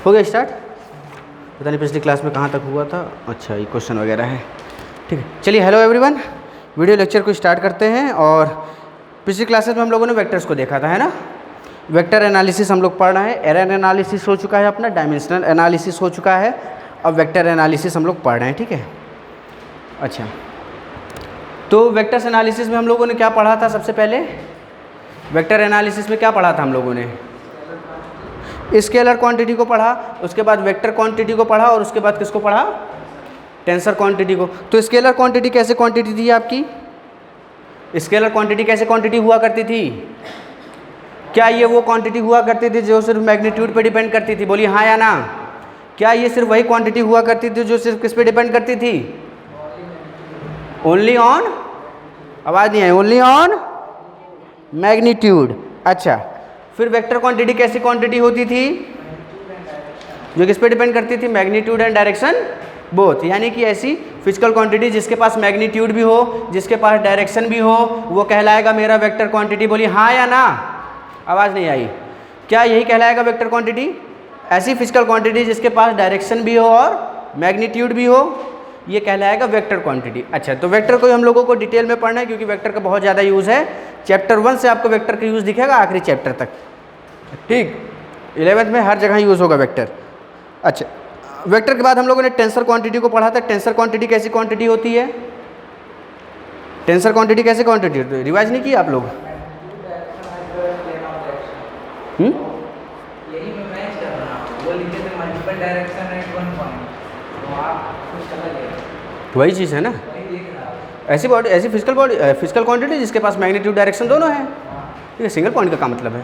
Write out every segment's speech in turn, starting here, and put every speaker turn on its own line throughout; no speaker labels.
हो गया स्टार्ट? पता नहीं पिछली क्लास में कहाँ तक हुआ था। अच्छा, ये क्वेश्चन वगैरह है। ठीक है, चलिए हेलो एवरीवन, वीडियो लेक्चर को स्टार्ट करते हैं। और पिछली क्लासेस में हम लोगों ने वेक्टर्स को देखा था, है ना। वेक्टर एनालिसिस हम लोग पढ़ रहे हैं। एरर एनालिसिस हो चुका है अपना, डायमेंशनल एनालिसिस हो चुका है, अब वेक्टर एनालिसिस हम लोग पढ़ रहे हैं। ठीक है, अच्छा, तो वेक्टर्स एनालिसिस में हम लोगों ने क्या पढ़ा था? सबसे पहले वेक्टर एनालिसिस में क्या पढ़ा था हम लोगों ने? स्केलर क्वांटिटी को पढ़ा, उसके बाद वेक्टर क्वांटिटी को पढ़ा, और उसके बाद किसको पढ़ा? टेंसर क्वांटिटी को। तो स्केलर क्वांटिटी कैसे क्वांटिटी थी आपकी? स्केलर क्वांटिटी कैसे क्वांटिटी हुआ करती थी? क्या ये वो क्वांटिटी हुआ करती थी जो सिर्फ मैग्नीट्यूड पे डिपेंड करती थी? बोलिए हाँ या ना। क्या ये सिर्फ वही क्वांटिटी हुआ करती थी जो सिर्फ किस पे डिपेंड करती थी? ओनली ऑन, आवाज़ नहीं आई, ओनली ऑन मैग्नीट्यूड। अच्छा, फिर वेक्टर क्वांटिटी कैसी क्वांटिटी होती थी? जो किस पे डिपेंड करती थी? Magnitude and direction both. यानी कि ऐसी फिजिकल क्वांटिटी जिसके पास मैग्नीट्यूड भी हो, जिसके पास डायरेक्शन भी हो, वो कहलाएगा मेरा वेक्टर क्वांटिटी। बोलिए हाँ या ना। आवाज़ नहीं आई। क्या यही कहलाएगा वेक्टर क्वांटिटी? ऐसी फिजिकल क्वांटिटी जिसके पास डायरेक्शन भी हो और मैग्नीट्यूड भी हो, ये कहलाएगा वेक्टर क्वांटिटी। अच्छा, तो वेक्टर को हम लोगों को डिटेल में पढ़ना है क्योंकि वेक्टर का बहुत ज़्यादा यूज़ है। चैप्टर 1 से आपको वेक्टर का यूज़ दिखेगा आखिरी चैप्टर तक। ठीक, 11th में हर जगह यूज़ होगा वेक्टर। अच्छा, वेक्टर के बाद हम लोगों ने टेंसर क्वांटिटी को पढ़ा था। टेंसर क्वांटिटी कैसी क्वांटिटी होती है? टेंसर क्वांटिटी कैसे क्वांटिटी होती है? रिवाइज नहीं किया आप लोग? वही चीज़ है ना, ऐसी बॉडी, ऐसी फिजिकल क्वांटिटी जिसके पास मैग्नीट्यूड डायरेक्शन दोनों है। ये सिंगल पॉइंट का मतलब है।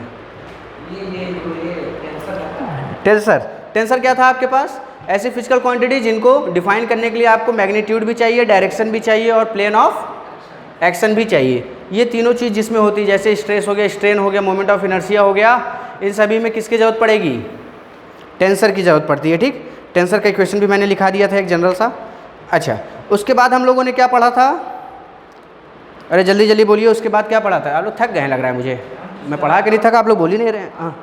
टेंसर, टेंसर क्या था आपके पास? ऐसी फिजिकल क्वांटिटी जिनको डिफाइन करने के लिए आपको मैग्नीट्यूड भी चाहिए, डायरेक्शन भी चाहिए और प्लेन ऑफ एक्शन भी चाहिए। ये तीनों चीज़ जिसमें होती है, जैसे स्ट्रेस हो गया, स्ट्रेन हो गया, मोमेंट ऑफ इनर्शिया हो गया, इन सभी में किसकी ज़रूरत पड़ेगी? टेंसर की ज़रूरत पड़ती है। ठीक, टेंसर का इक्वेशन भी मैंने लिखा दिया था एक जनरल सा। अच्छा, उसके बाद हम लोगों ने क्या पढ़ा था? अरे जल्दी जल्दी बोलिए, उसके बाद क्या पढ़ा था? आप लोग थक गए हैं लग रहा है मुझे। मैं पढ़ा के नहीं थका, आप लोग बोल ही नहीं रहे हैं। हाँ,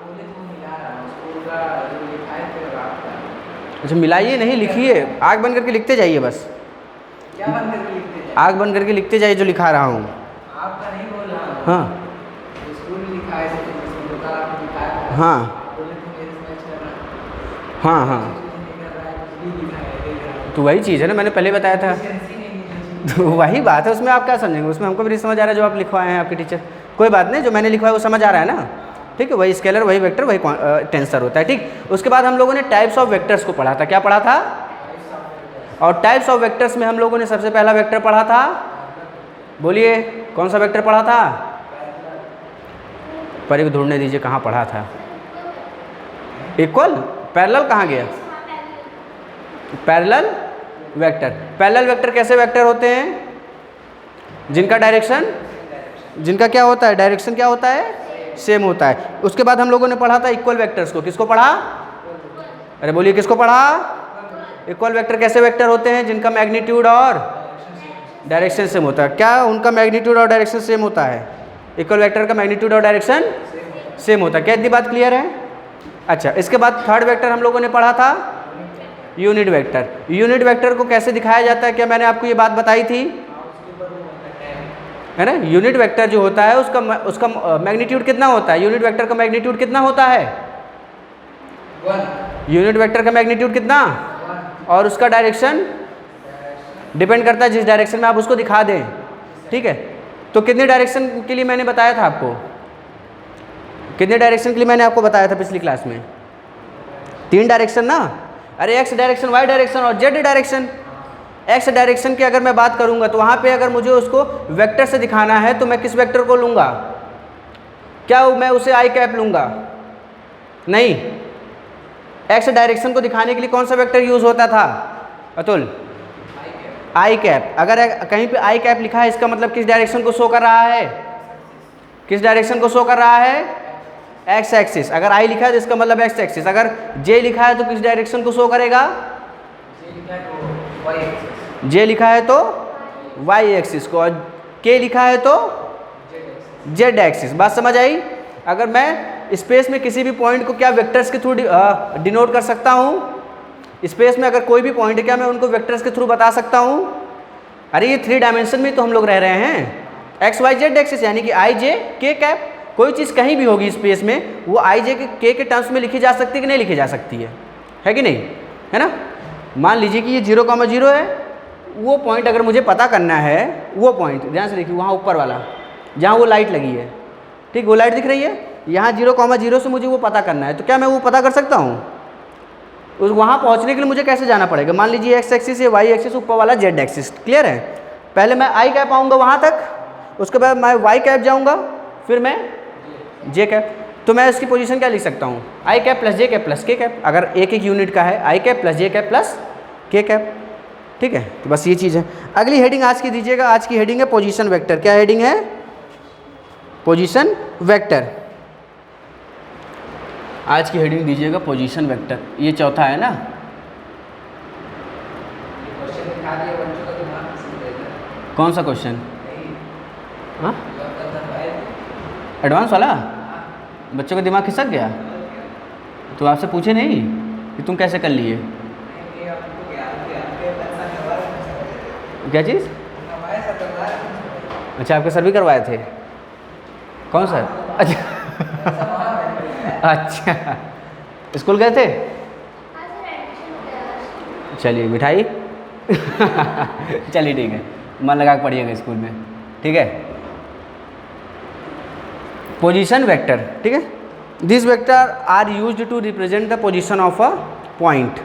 अच्छा, मिलाइए नहीं, लिखिए। आग बंद करके लिखते जाइए बस।
क्या बंद करके लिखते जाइए?
आग बंद करके लिखते जाइए जो लिखा रहा हूँ।
आपका नहीं बोल रहा हूँ।
हाँ
स्कूल में लिखा है, तो कल आपने लिखाया।
हाँ
बोले तो मेरे से अच्छा ना।
हाँ हाँ,
नहीं कर रहा है, कुछ भी लिखा है, देख रहा है।
तो वही चीज़ है ना, मैंने पहले बताया था।
Efficiency नहीं है।
तो वही बात है, उसमें आप क्या समझेंगे? उसमें हमको भी नहीं समझ आ रहा है जो आप लिखवाए हैं आपके टीचर। कोई बात नहीं, जो मैंने लिखवाया वो समझ आ रहा है ना। ठीक है, वही स्केलर, वही वेक्टर, वही टेंसर होता है। ठीक, उसके बाद हम लोगों ने टाइप्स ऑफ वेक्टर्स को पढ़ा था। क्या पढ़ा था? और टाइप्स ऑफ वेक्टर्स में हम लोगों ने सबसे पहला वेक्टर पढ़ा था, बोलिए कौन सा वेक्टर पढ़ा था? पर एक ढूंढने दीजिए कहाँ पढ़ा था। इक्वल, पैरेलल कहाँ गया? Parallel vector. पैरेलल वेक्टर कैसे वेक्टर होते हैं? जिनका डायरेक्शन, जिनका क्या होता है? डायरेक्शन क्या होता है? सेम होता है। उसके बाद हम लोगों ने पढ़ा था इक्वल वेक्टर्स को। किसको पढ़ा? अरे बोलिए किसको पढ़ा? इक्वल वेक्टर कैसे वेक्टर होते हैं? जिनका मैग्नीट्यूड और डायरेक्शन सेम होता है। क्या उनका मैग्नीट्यूड और डायरेक्शन सेम होता है? इक्वल वेक्टर का मैग्नीट्यूड और डायरेक्शन सेम होता है। क्या इतनी बात क्लियर है? अच्छा, इसके बाद थर्ड वेक्टर हम लोगों ने पढ़ा था यूनिट वेक्टर। यूनिट वेक्टर को कैसे दिखाया जाता है? क्या मैंने आपको ये बात बताई थी? है ना, यूनिट वेक्टर जो होता है उसका मैग्नीट्यूड कितना होता है? यूनिट वेक्टर का मैग्नीट्यूड कितना होता है?
1।
यूनिट वेक्टर का मैग्नीट्यूड कितना? और उसका डायरेक्शन डिपेंड करता है जिस डायरेक्शन में आप उसको दिखा दें। ठीक है, तो कितने डायरेक्शन के लिए मैंने बताया था आपको? कितने डायरेक्शन के लिए मैंने आपको बताया था पिछली क्लास में? 3 डायरेक्शन ना। अरे एक्स डायरेक्शन, वाई डायरेक्शन और जेड डायरेक्शन। एक्स डायरेक्शन की अगर मैं बात करूंगा तो वहाँ पे अगर मुझे उसको वेक्टर से दिखाना है तो मैं किस वेक्टर को लूँगा? क्या मैं उसे आई कैप लूँगा? नहीं, एक्स डायरेक्शन को दिखाने के लिए कौन सा वेक्टर यूज़ होता था अतुल? आई कैप। अगर कहीं पे आई कैप लिखा है इसका मतलब किस डायरेक्शन को शो कर रहा है? किस डायरेक्शन को शो कर रहा है? X axis. अगर आई लिखा है तो इसका मतलब एक्स एक्सिस। अगर जे लिखा है तो किस डायरेक्शन को शो करेगा? जे लिखा है तो वाई एक्सिस को, और के लिखा है तो जेड एक्सिस। बात समझ आई? अगर मैं स्पेस में किसी भी पॉइंट को क्या वेक्टर्स के थ्रू डिनोट कर सकता हूँ? स्पेस में अगर कोई भी पॉइंट है क्या मैं उनको वेक्टर्स के थ्रू बता सकता हूँ? अरे ये 3 डायमेंशन में तो हम लोग रह रहे हैं, एक्स वाई जेड एक्सिस, यानी कि आई जे के कैप। कोई चीज़ कहीं भी होगी स्पेस में वो आई जे के टर्म्स में लिखी जा सकती है कि नहीं लिखी जा सकती है कि नहीं, है ना? मान लीजिए कि ये 0,0 है, वो पॉइंट अगर मुझे पता करना है, वो पॉइंट ध्यान से देखिए वहाँ ऊपर वाला जहाँ वो लाइट लगी है, ठीक, वो लाइट दिख रही है, यहाँ 0,0 से मुझे वो पता करना है, तो क्या मैं वो पता कर सकता हूँ? उस वहाँ पहुँचने के लिए मुझे कैसे जाना पड़ेगा? मान लीजिए एक्स एक्सिस है, वाई एक्सिस, ऊपर वाला जेड एक्सिस, क्लियर है? पहले मैं आई कैप आऊँगा वहाँ तक, उसके बाद मैं वाई कैप जाऊँगा, फिर मैं जे कैप। तो मैं इसकी पोजीशन क्या लिख सकता हूँ? आई कैप प्लस जे कैप प्लस के कैप। अगर एक यूनिट का है, आई कैप प्लस जे कैप प्लस के कैप, ठीक है? तो बस ये चीज़ है। अगली हेडिंग आज की दीजिएगा, आज की हेडिंग है पोजीशन वेक्टर। क्या हेडिंग है? Position vector. आज की हेडिंग दीजिएगा पोजीशन वेक्टर। ये चौथा है ना?
क्वेश्चन दिखा दिए बच्चों का दिमाग किसी देगा।
कौन सा क्वेश्चन? हाँ,
नहीं
एडवांस वाला? बच्चों का दिमाग खिसक गया? तो आपसे पूछे नहीं कि तुम कैसे कर लिए?
आपको ज्ञान
क्या चीज़?
हमारे साथ
अच्छा, आपके सर भी करवाए थे? कौन सर? अच्छा अच्छा, स्कूल गए थे? चलिए मिठाई चलिए ठीक है, मन लगा के पढ़िएगा स्कूल में, ठीक है? पोजीशन वेक्टर, ठीक है? This vector are used to represent the position of a point.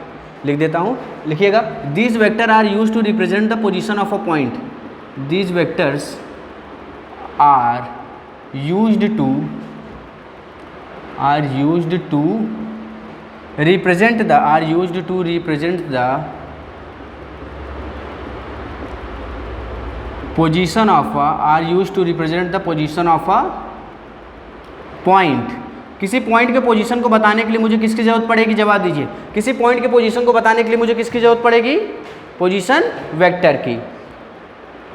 लिख देता हूँ, लिखिएगा। This vector are used to represent the position of a point. This vectors are used to represent the position of a point। किसी point के position को बताने के लिए मुझे किसकी जरूरत पड़ेगी? जवाब दीजिए। किसी पॉइंट के पोजीशन को बताने के लिए मुझे किसकी जरूरत पड़ेगी? पोजीशन वेक्टर की।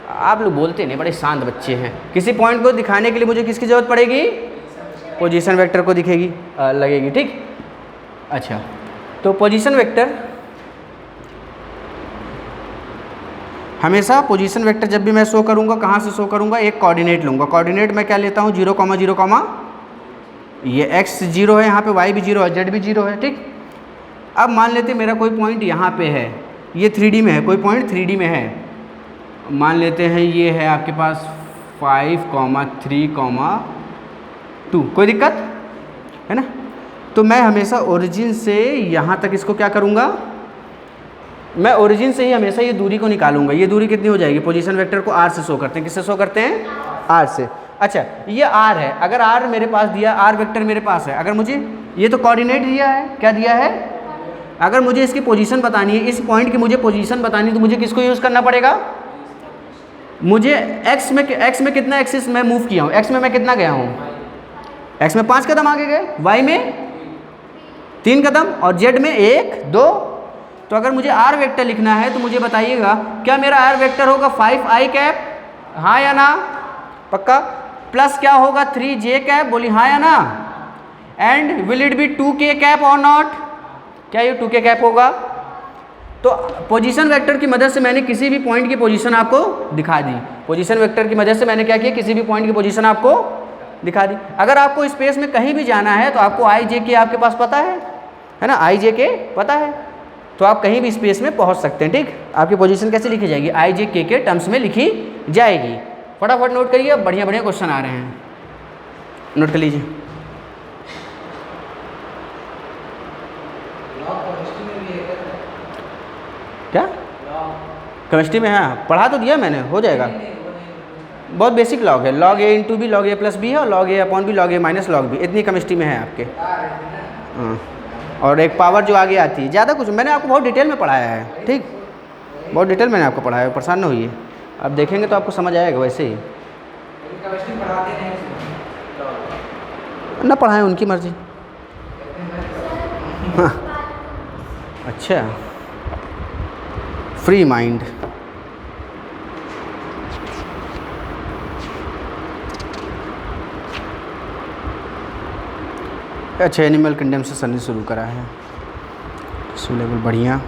आप लोग बोलते नहीं, बड़े शांत बच्चे हैं। किसी पॉइंट को दिखाने के लिए मुझे किसकी जरूरत पड़ेगी? पोजीशन वेक्टर को दिखेगी लगेगी, ठीक? अच्छा, तो पोजीशन वेक्टर हमेशा, पोजीशन वेक्टर जब भी मैं शो करूंगा, कहाँ से शो करूंगा? एक कोऑर्डिनेट लूंगा। कोऑर्डिनेट मैं क्या लेता हूँ? 0,0, ये x 0 है, यहाँ पे y भी 0 है, z भी 0 है, ठीक? अब मान लेते मेरा कोई पॉइंट यहाँ पे है, ये 3D में है, कोई पॉइंट 3D में है, मान लेते हैं ये है आपके पास 5,3,2, कोई दिक्कत है ना? तो मैं हमेशा ओरिजिन से यहाँ तक इसको क्या करूँगा? मैं ओरिजिन से ही हमेशा ये दूरी को निकालूंगा। ये दूरी कितनी हो जाएगी? पोजीशन वेक्टर को r से शो करते हैं। किससे शो करते हैं? r से। अच्छा, ये r है, अगर r मेरे पास दिया, r वेक्टर मेरे पास है, अगर मुझे ये तो कोऑर्डिनेट दिया है, क्या दिया है? अगर मुझे इसकी पोजीशन बतानी है, इस पॉइंट की मुझे पोजीशन बतानी है, तो मुझे किसको यूज़ करना पड़ेगा? मुझे x में कितना एक्सिस मैं मूव किया हूँ? x में मैं कितना गया हूँ? x में 5 कदम आगे गए, y में 3 कदम और z में 1, 2। तो अगर मुझे r वेक्टर लिखना है तो मुझे बताइएगा, क्या मेरा r वेक्टर होगा 5i कैप? हाँ या ना? पक्का? प्लस क्या होगा? 3j cap? बोली हाँ या ना? And will it be 2k cap और नॉट? क्या ये 2k कैप होगा? तो पोजीशन वेक्टर की मदद से मैंने किसी भी पॉइंट की पोजीशन आपको दिखा दी। पोजीशन वेक्टर की मदद से मैंने क्या किया? किसी भी पॉइंट की पोजीशन आपको दिखा दी। अगर आपको स्पेस में कहीं भी जाना है तो आपको आई जे के आपके पास पता है ना? आई जे के पता है, तो आप कहीं भी स्पेस में पहुंच सकते हैं, ठीक? आपकी पोजीशन कैसे लिखी जाएगी? आई जे के टर्म्स में लिखी जाएगी। फटाफट नोट करिए, बढ़िया बढ़िया क्वेश्चन आ रहे हैं, नोट कर लीजिए। क्या केमिस्ट्री में? हाँ, पढ़ा तो दिया मैंने, हो जाएगा। बहुत बेसिक लॉग है, लॉग ए इंटू बी, लॉग ए प्लस बी है, और लॉग ए अपॉन बी, लॉग ए माइनस लॉग बी, इतनी केमिस्ट्री में है आपके। हाँ, और एक पावर जो आगे आती है, ज़्यादा कुछ मैंने आपको बहुत डिटेल में पढ़ाया है, ठीक? बहुत डिटेल मैंने आपको पढ़ाया है, परेशान न होइए। आप देखेंगे तो आपको समझ आएगा वैसे ही। ना पढ़ाएं, उनकी मर्जी। हाँ, अच्छा, फ्री माइंड। अच्छा एनिमल किंगडम से सनी शुरू करा है, सो लेवल बढ़िया।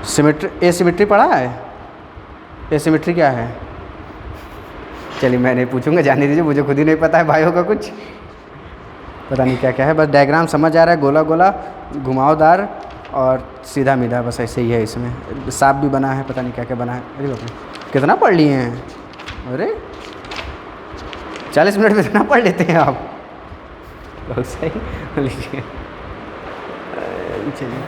सिमेट्री, एसिमेट्री पढ़ा है? एसिमेट्री क्या है? चलिए मैं नहीं पूछूंगा, जाने दीजिए, मुझे खुद ही नहीं पता है बायो का कुछ, पता नहीं क्या क्या है, बस डायग्राम समझ आ रहा है, गोला गोला घुमावदार और सीधा मीधा, बस ऐसे ही है। इसमें सांप भी बना है, पता नहीं क्या क्या बना है। अरे बाप रे, कितना पढ़ लिए हैं? अरे 40 मिनट में इतना पढ़ लेते हैं आप, बहुत सही। लीजिए चलिए,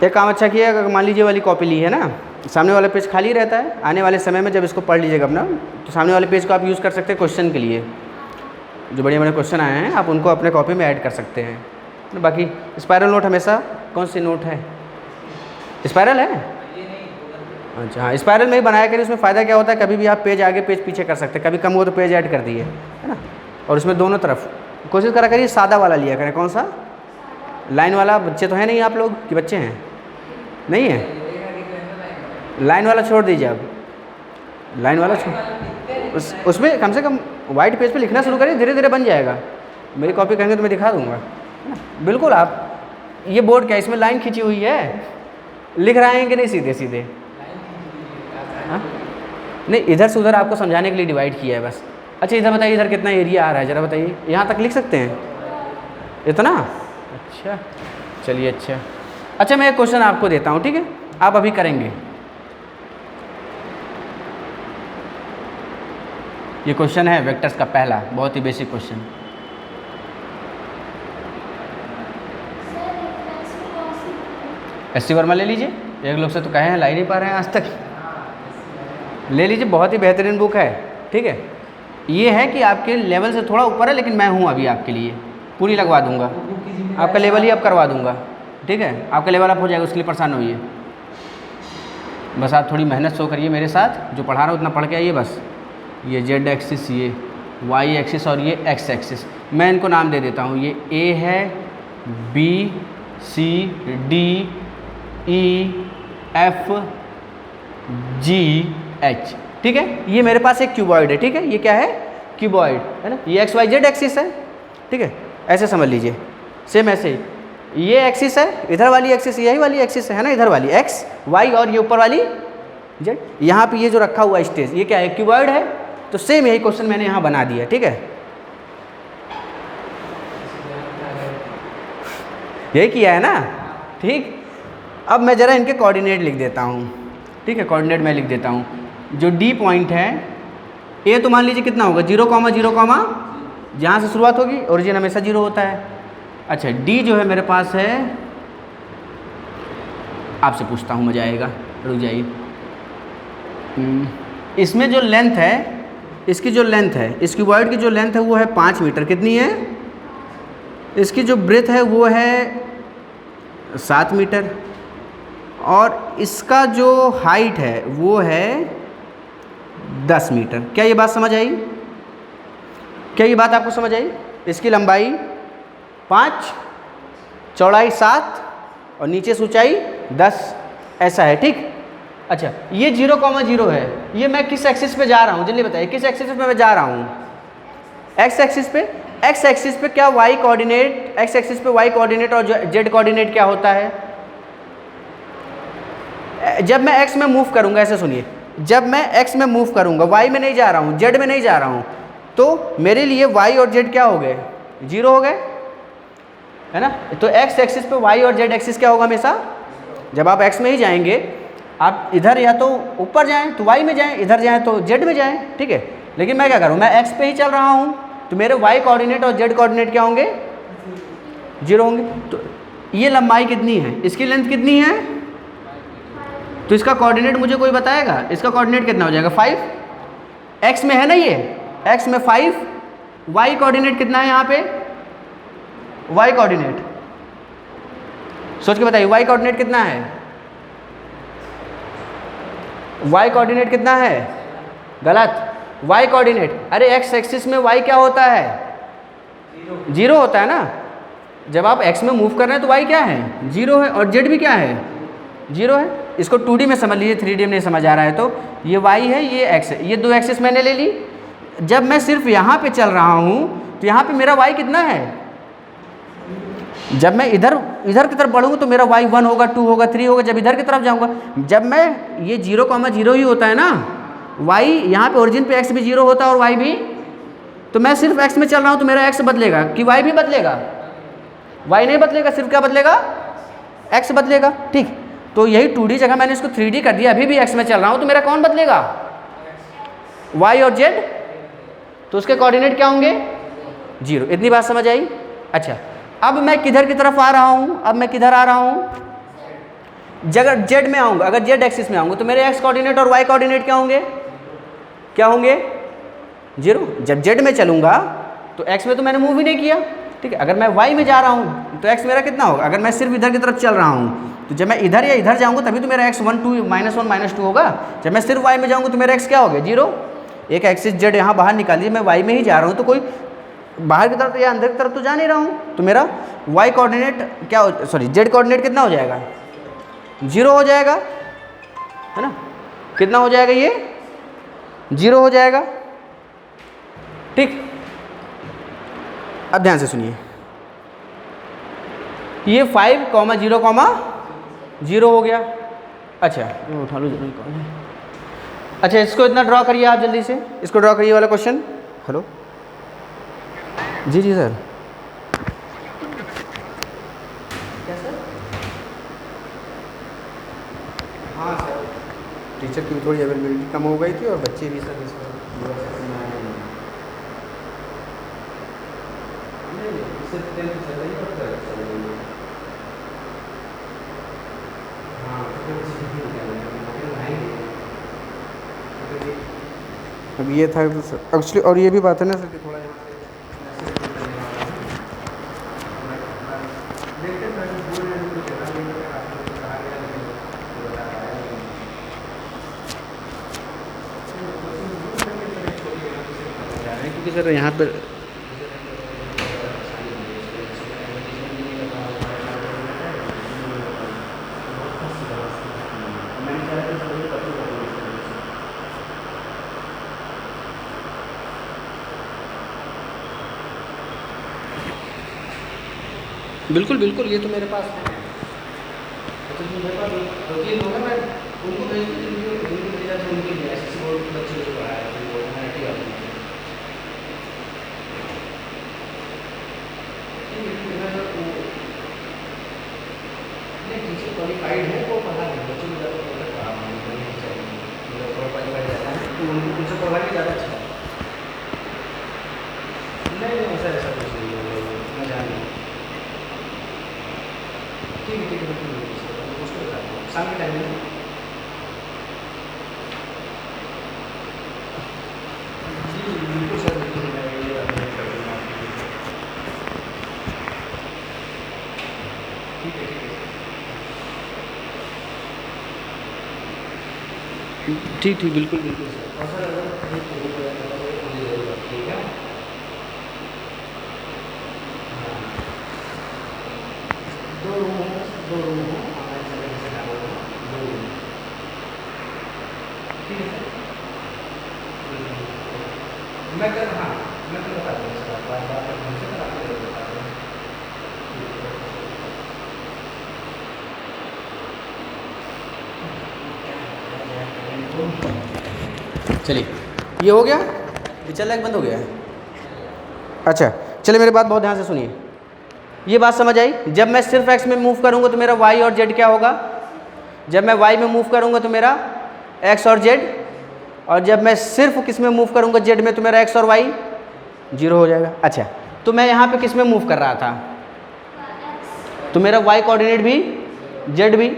एक काम अच्छा किया, अगर मान लीजिए वाली कॉपी ली है ना, सामने वाला पेज खाली रहता है, आने वाले समय में जब इसको पढ़ लीजिएगा अपना, तो सामने वाले पेज को आप यूज़ कर सकते हैं क्वेश्चन के लिए, जो बड़े बड़े क्वेश्चन आए हैं आप उनको अपने कॉपी में ऐड कर सकते हैं। बाकी स्पायरल नोट हमेशा, कौन सी नोट है? स्पायरल है? अच्छा हाँ, स्पायरल में ही बनाया करिए, उसमें फ़ायदा क्या होता है, कभी भी आप पेज आगे पेज पीछे कर सकते हैं, कभी कम हो तो पेज ऐड कर दिए, है ना। और उसमें दोनों तरफ कोशिश करा करिए सादा वाला लिया करें। कौन सा? लाइन वाला। बच्चे तो हैं नहीं आप लोग, कि बच्चे हैं? नहीं है? लाइन वाला छोड़ दीजिए आप, लाइन वाला छोड़, उसमें कम से कम वाइट पेज पे लिखना शुरू करिए, धीरे धीरे बन जाएगा। मेरी कॉपी करेंगे तो मैं दिखा दूंगा, है ना। बिल्कुल। आप ये बोर्ड क्या, इसमें लाइन खींची हुई है, लिख रहे हैं कि नहीं सीधे सीधे? हाँ नहीं, इधर से उधर आपको समझाने के लिए डिवाइड किया है बस। अच्छा इधर बताइए, इधर कितना एरिया आ रहा है ज़रा बताइए, यहाँ तक लिख सकते हैं इतना? अच्छा चलिए, अच्छा मैं एक क्वेश्चन आपको देता हूँ, ठीक है, आप अभी करेंगे। ये क्वेश्चन है वेक्टर्स का पहला, बहुत ही basic question. S C Verma ले लीजिए, एक लोग से तो कहे हैं ला ही नहीं पा रहे हैं आज तक, ले लीजिए, बहुत ही बेहतरीन बुक है, ठीक है। ये है कि आपके लेवल से थोड़ा ऊपर है, लेकिन मैं हूँ अभी आपके लिए, पूरी लगवा दूंगा, आपका लेवल ही अब करवा दूंगा, ठीक है, आपका लेवल अप हो जाएगा, उसके लिए परेशान होइए, बस आप थोड़ी मेहनत शो करिए मेरे साथ, जो पढ़ा रहा हूँ उतना पढ़ के आइए बस। ये जेड एक्सिस, ये वाई एक्सिस और ये एक्स एक्सिस, मैं इनको नाम दे देता हूँ, ये ए है, B C D E F G H, ठीक है। ये मेरे पास एक क्यूबॉइड है, ठीक है, ये क्या है? क्यूबॉइड है ना। ये एक्स वाई जेड एक्सिस है, ठीक है, ऐसे समझ लीजिए, सेम ऐसे ही। ये एक्सिस है, इधर वाली एक्सिस यही वाली एक्सिस है ना, इधर वाली एक्स वाई और ये ऊपर वाली जेड। यहाँ पे ये जो रखा हुआ स्टेज, ये क्या है? क्यूबॉइड है। तो सेम यही क्वेश्चन मैंने यहाँ बना दिया, ठीक है, यही किया है ना, ठीक। अब मैं ज़रा इनके कोऑर्डिनेट लिख देता हूँ, ठीक है, कोऑर्डिनेट मैं लिख देता हूँ। जो डी पॉइंट है, ए तो मान लीजिए कितना होगा, 0, 0, जहाँ से शुरुआत होगी ओरिजिन हमेशा 0 होता है। अच्छा डी जो है मेरे पास है, आपसे पूछता हूँ, मज़ा आएगा, रुक जाइए। इसमें जो लेंथ है, इसकी जो लेंथ है, इस क्यूबॉइड की जो लेंथ है वो है 5 मीटर, कितनी है? इसकी जो ब्रेथ है वो है 7 मीटर, और इसका जो हाइट है वो है 10 मीटर। क्या ये बात समझ आई? क्या ये बात आपको समझ आई? इसकी लंबाई 5, चौड़ाई 7 और नीचे से ऊंचाई 10, ऐसा है, ठीक। अच्छा ये 0, 0 है, ये मैं किस एक्सिस पे जा रहा हूँ जल्दी बताइए, किस एक्सिस पे मैं जा रहा हूँ? एक्स एक्सिस पे। एक्स एक्सिस पे क्या वाई कोऑर्डिनेट, एक्स एक्सिस पे वाई कोऑर्डिनेट और जेड कोऑर्डिनेट क्या होता है? जब मैं एक्स में मूव करूंगा, ऐसे सुनिए, जब मैं एक्स में मूव करूंगा, वाई में नहीं जा रहा हूँ, जेड में नहीं जा रहा हूँ, तो मेरे लिए वाई और जेड क्या हो गए? 0 हो गए, है ना। तो एक्स एक्सिस पे वाई और जेड एक्सिस क्या होगा हमेशा? जब आप एक्स में ही जाएंगे, आप इधर या तो ऊपर जाएं तो वाई में जाएं, इधर जाएं तो जेड में जाएं, ठीक है। लेकिन मैं क्या करूँ, मैं एक्स पे ही चल रहा हूँ, तो मेरे वाई कोऑर्डिनेट और जेड कोऑर्डिनेट क्या होंगे? 0 होंगे। तो ये लंबाई कितनी है, इसकी लेंथ कितनी है? तो इसका कोऑर्डिनेट मुझे कोई बताएगा, इसका कोऑर्डिनेट कितना हो जाएगा? 5। एक्स में है ना, ये एक्स में 5, वाई कोऑर्डिनेट कितना है यहाँ पे? वाई कोऑर्डिनेट सोच के बताइए, वाई कोऑर्डिनेट कितना है? वाई कोऑर्डिनेट कितना है? गलत, वाई कोऑर्डिनेट, अरे एक्स एक्सिस में वाई क्या होता है? 0 होता है ना। जब आप x में मूव कर रहे हैं तो y क्या है, 0 है, और z भी क्या है, 0 है। इसको 2D में समझ लीजिए, 3D में नहीं समझ आ रहा है तो ये y है, ये x है, ये 2 एक्सिस मैंने ले ली। जब मैं सिर्फ यहाँ पे चल रहा हूँ तो यहाँ पे मेरा y कितना है, जब मैं इधर की तरफ बढ़ूँगा तो मेरा y 1 होगा, 2 होगा, 3 होगा। जब इधर की तरफ जाऊँगा, जब मैं ये 0,0 ही होता है ना, y यहाँ पे ओरिजिन पे x भी 0 होता है और y भी, तो मैं सिर्फ x में चल रहा हूँ तो मेरा x बदलेगा कि y भी बदलेगा, y नहीं बदलेगा, सिर्फ क्या बदलेगा, x बदलेगा। ठीक, तो यही 2D जगह मैंने इसको 3D कर दिया, अभी भी x में चल रहा हूँ तो मेरा कौन बदलेगा, y और z, तो उसके कोऑर्डिनेट क्या होंगे, 0। इतनी बात समझ आई। अच्छा, अब मैं किधर की तरफ आ रहा हूँ, अब मैं किधर आ रहा हूँ, जगह z में आऊँगा, अगर z एक्सिस में आऊँगा तो मेरे x कोऑर्डिनेट और y कोऑर्डिनेट क्या होंगे, क्या होंगे, 0। जब z में चलूँगा तो x में तो मैंने मूव ही नहीं किया, ठीक है। अगर मैं y में जा रहा हूँ तो x मेरा कितना होगा, अगर मैं सिर्फ इधर की तरफ चल रहा हूँ तो जब मैं इधर या इधर जाऊँगा तभी तो मेरा x 1 2 -1 -2 होगा। जब मैं सिर्फ y में जाऊँगा तो मेरा x क्या हो गया, 0। एक एक्सिस z यहाँ बाहर निकालिए, मैं y में ही जा रहा हूँ तो कोई बाहर की तरफ या अंदर की तरफ तो जा नहीं रहा हूँ, तो मेरा y कोऑर्डिनेट क्या हो, सॉरी z कोऑर्डिनेट कितना हो जाएगा, 0 हो जाएगा, है ना। कितना हो जाएगा, ये 0 हो जाएगा। ठीक, अब ध्यान से सुनिए, ये 5,0,0 हो गया। अच्छा उठा लो जरूरी कौन है। अच्छा, इसको इतना ड्रॉ करिए आप जल्दी से, इसको ड्रॉ करिए वाला क्वेश्चन। हेलो जी जी सर, क्या सर, हाँ सर, टीचर की थोड़ी अवेलेबिलिटी कम हो गई थी और बच्चे भी सर इसमें अब ये था एक्चुअली, और ये भी बात है ना सर कि थोड़ा क्योंकि सर यहाँ पर बिल्कुल बिल्कुल, ये तो मेरे पास है। अच्छा, तो मेरे पास 2-3 लोग हैं, मैं उनको भेज दूँ उनके लिए ऐसे बच्चे जो आए हैं वो ह्यूमैनिटी वाले टीचर क्वालिफाइड है, वो पढ़ा नहीं, बच्चों को ज़्यादा खराब नहीं चाहिए, क्वालिफाइड रहता है तो उनसे पढ़ाई ज़्यादा अच्छा है। नहीं ऐसा कुछ नहीं है, मैं जान नहीं। ठीक है उसको बताता हूँ शाम के टाइम में। जी बिल्कुल सर, बिल्कुल मैं ये अपडेट कर दूँगा। ठीक है ठीक ठीक, बिल्कुल बिल्कुल सर। और सर अगर ठीक है, दो रूम हो, ठीक है सर। मैं कल बता दूँगा सर, आप बात हमसे कर आपको बता दूँगा। चलिए, ये हो गया, ये चल बंद हो गया है। अच्छा चलिए, मेरी बात बहुत ध्यान से सुनिए, ये बात समझ आई। जब मैं सिर्फ x में मूव करूँगा तो मेरा y और z क्या होगा, जब मैं y में मूव करूँगा तो मेरा x और z, और जब मैं सिर्फ किस में मूव करूँगा, z में, तो मेरा x और y 0 हो जाएगा। अच्छा, तो मैं यहाँ पे किस में मूव कर रहा था, तो मेरा y कोऑर्डिनेट भी z भी,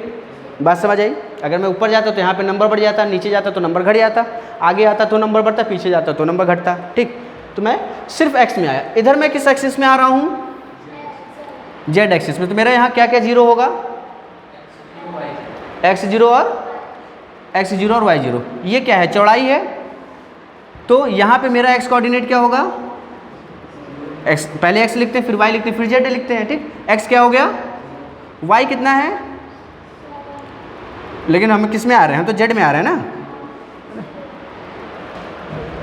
बात समझ आई। अगर मैं ऊपर जाता तो यहाँ पे नंबर बढ़ जाता, नीचे जाता तो नंबर घट जाता, आगे आता तो नंबर बढ़ता, पीछे जाता तो नंबर घटता। ठीक, तो मैं सिर्फ x में आया। इधर मैं किस एक्सिस में आ रहा हूँ, z एक्सिस में, तो मेरा यहाँ क्या क्या 0 होगा, x0 और y0। ये क्या है, चौड़ाई है, तो यहाँ पे मेरा x कोऑर्डिनेट क्या होगा, एक्स, पहले एक्स लिखते हैं, फिर वाई लिखते हैं, फिर जेड लिखते हैं, ठीक। एक्स क्या हो गया, वाई कितना है, लेकिन हम किस में आ रहे हैं, हम तो जेड में आ रहे हैं ना।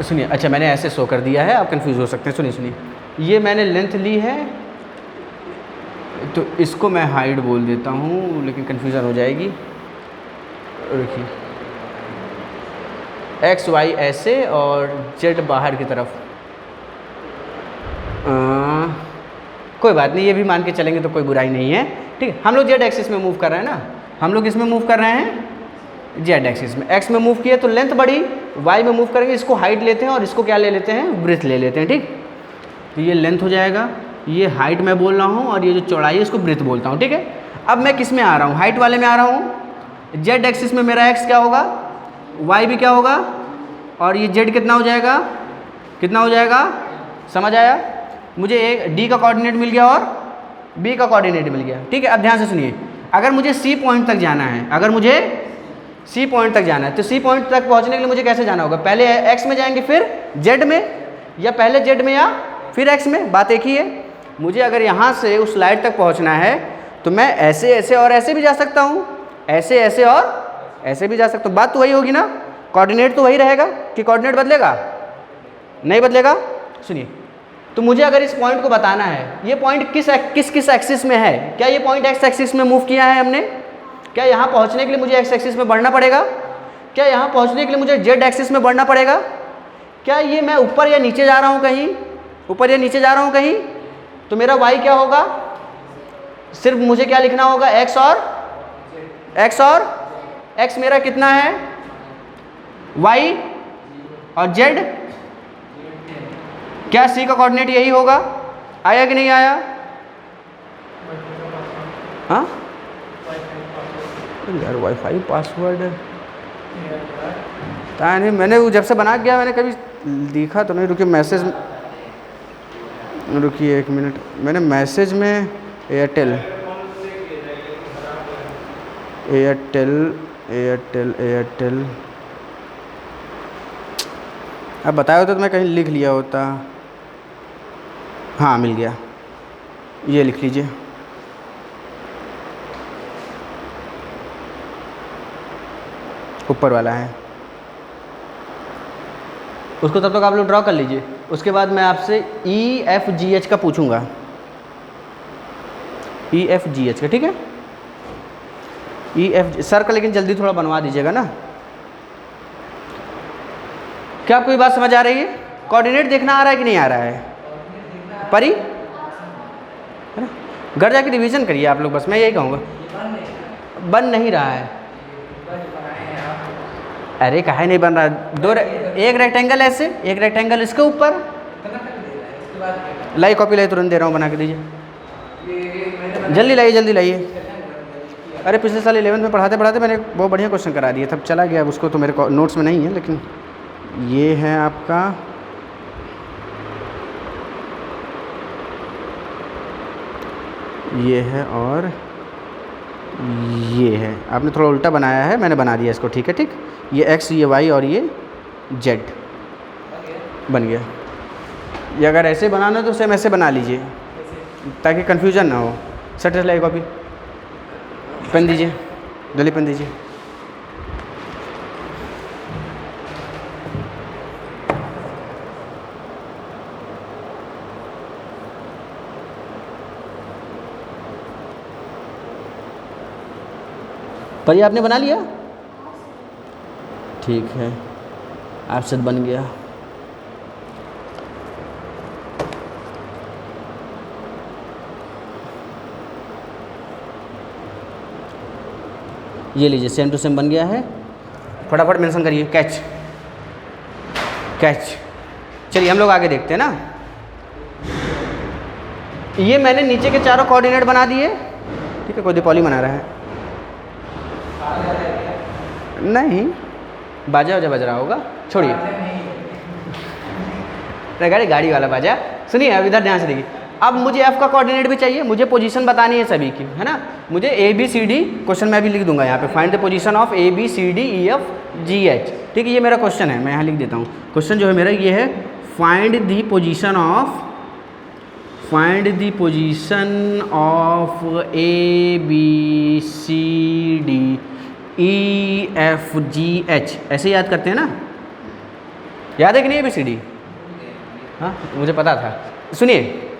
सुनिए, अच्छा मैंने ऐसे शो कर दिया है, आप कंफ्यूज हो सकते हैं। सुनिए सुनिए, ये मैंने लेंथ ली है, तो इसको मैं हाइट बोल देता हूँ, लेकिन कन्फ्यूज़न हो जाएगी। देखिए एक्स वाई ऐसे और जेड बाहर की तरफ, कोई बात नहीं, ये भी मान के चलेंगे तो कोई बुराई नहीं है, ठीक है। हम लोग जेड एक्सिस में मूव कर रहे हैं ना, हम लोग इसमें मूव कर रहे हैं जेड एक्सिस में। एक्स में मूव किया तो लेंथ बढ़ी, वाई में मूव करेंगे, इसको हाइट लेते हैं और इसको क्या ले लेते हैं, ब्रेथ ले लेते हैं, ठीक। तो ये लेंथ हो जाएगा, ये हाइट मैं बोल रहा हूँ, और ये जो चौड़ाई है इसको ब्रेथ बोलता हूँ, ठीक है। अब मैं किस में आ रहा हूँ, हाइट वाले में आ रहा हूँ। जेड एक्सिस में मेरा एक्स क्या होगा, वाई भी क्या होगा, और ये जेड कितना हो जाएगा, कितना हो जाएगा, समझ आया। मुझे एक डी का कोऑर्डिनेट मिल गया और बी का कोऑर्डिनेट मिल गया, ठीक है। अब ध्यान से सुनिए, अगर मुझे सी पॉइंट तक जाना है, अगर मुझे सी पॉइंट तक जाना है, तो सी पॉइंट तक पहुंचने के लिए मुझे कैसे जाना होगा, पहले एक्स में जाएंगे फिर जेड में, या पहले जेड में या फिर एक्स में, बात एक ही है। मुझे अगर यहाँ से उस लाइट तक पहुँचना है तो मैं ऐसे ऐसे और ऐसे भी जा सकता हूँ, ऐसे ऐसे और ऐसे भी जा सकता हूँ, बात तो वही होगी ना, कोऑर्डिनेट तो वही रहेगा कि कोऑर्डिनेट बदलेगा, नहीं बदलेगा। सुनिए, तो मुझे अगर इस पॉइंट को बताना है, ये पॉइंट किस एक्सिस में है, क्या ये पॉइंट एक्स एक्सिस में मूव किया है हमने, क्या यहाँ पहुँचने के लिए मुझे एक्स एक्सिस में बढ़ना पड़ेगा, क्या यहाँ पहुँचने के लिए मुझे जेड एक्सिस में बढ़ना पड़ेगा, क्या ये मैं ऊपर या नीचे जा रहा हूँ कहीं, ऊपर या नीचे जा रहा हूँ कहीं, तो मेरा वाई क्या होगा, सिर्फ मुझे क्या लिखना होगा, एक्स और एक्स मेरा कितना है, वाई और जेड, क्या सी का कोऑर्डिनेट यही होगा, आया कि नहीं आया, हाँ यार वाईफाई पासवर्ड पता नहीं, मैंने वो जब से बना गया मैंने कभी देखा तो नहीं। रुकिए मैसेज, रुकिए एक मिनट, मैंने मैसेज में एयरटेल अब बताया होता तो मैं कहीं लिख लिया होता। हाँ मिल गया, ये लिख लीजिए, ऊपर वाला है, उसको तब तक आप लोग ड्रॉ कर लीजिए। उसके बाद मैं आपसे EFGH का पूछूंगा, EFGH का, ठीक है। EF सर का लेकिन जल्दी थोड़ा बनवा दीजिएगा ना। क्या आपको ये बात समझ आ रही है, कोऑर्डिनेट देखना आ रहा है कि नहीं आ रहा है, परी है ना। घर जाके रिवीजन करिए आप लोग, बस मैं यही कहूँगा, बन नहीं रहा है। अरे काहे नहीं बन रहा, एक रेक्टेंगल ऐसे, एक रेक्टेंगल इसके ऊपर, लाई कॉपी लाई, तुरंत दे रहा हूँ, बना के दीजिए, जल्दी लाइए जल्दी लाइए। अरे पिछले साल 11th में पढ़ाते पढ़ाते मैंने बहुत बढ़िया क्वेश्चन करा दिया, तब चला गया, उसको तो मेरे नोट्स में नहीं है, लेकिन ये है आपका ये है और ये है, आपने थोड़ा उल्टा बनाया है, मैंने बना दिया इसको, ठीक है, ठीक। ये एक्स, ये वाई और ये जेड बन गया। ये अगर ऐसे बनाना है तो सेम ऐसे बना लीजिए ताकि कन्फ्यूज़न ना हो। सट लाइए कॉपी, पेन दीजिए, जल्दी पेन दीजिए। पर ये आपने बना लिया, ठीक है, आपसे बन गया। ये लीजिए, सेम टू सेम बन गया है, फटाफट मेंशन करिए, कैच कैच। चलिए हम लोग आगे देखते हैं ना। ये मैंने नीचे के चारों कोऑर्डिनेट बना दिए, ठीक है। कोई दीपावली मना रहा है, नहीं बाजा वाजा बज रहा होगा, छोड़िए, गाड़ी वाला बाजा। सुनिए अब इधर ध्यान से देखिए, अब मुझे F का कोऑर्डिनेट भी चाहिए, मुझे पोजीशन बतानी है सभी की, है ना। मुझे ABCD क्वेश्चन मैं भी लिख दूंगा यहाँ पे, find the position of ABCDEFGH, ठीक है। ये मेरा क्वेश्चन है, मैं यहाँ लिख देता हूँ। क्वेश्चन जो है मेरा ये है, find the position of find the position of A B C D E F G H, ऐसे याद करते हैं ना, याद है कि नहीं ए बी सी डी? हाँ मुझे पता था। सुनिए,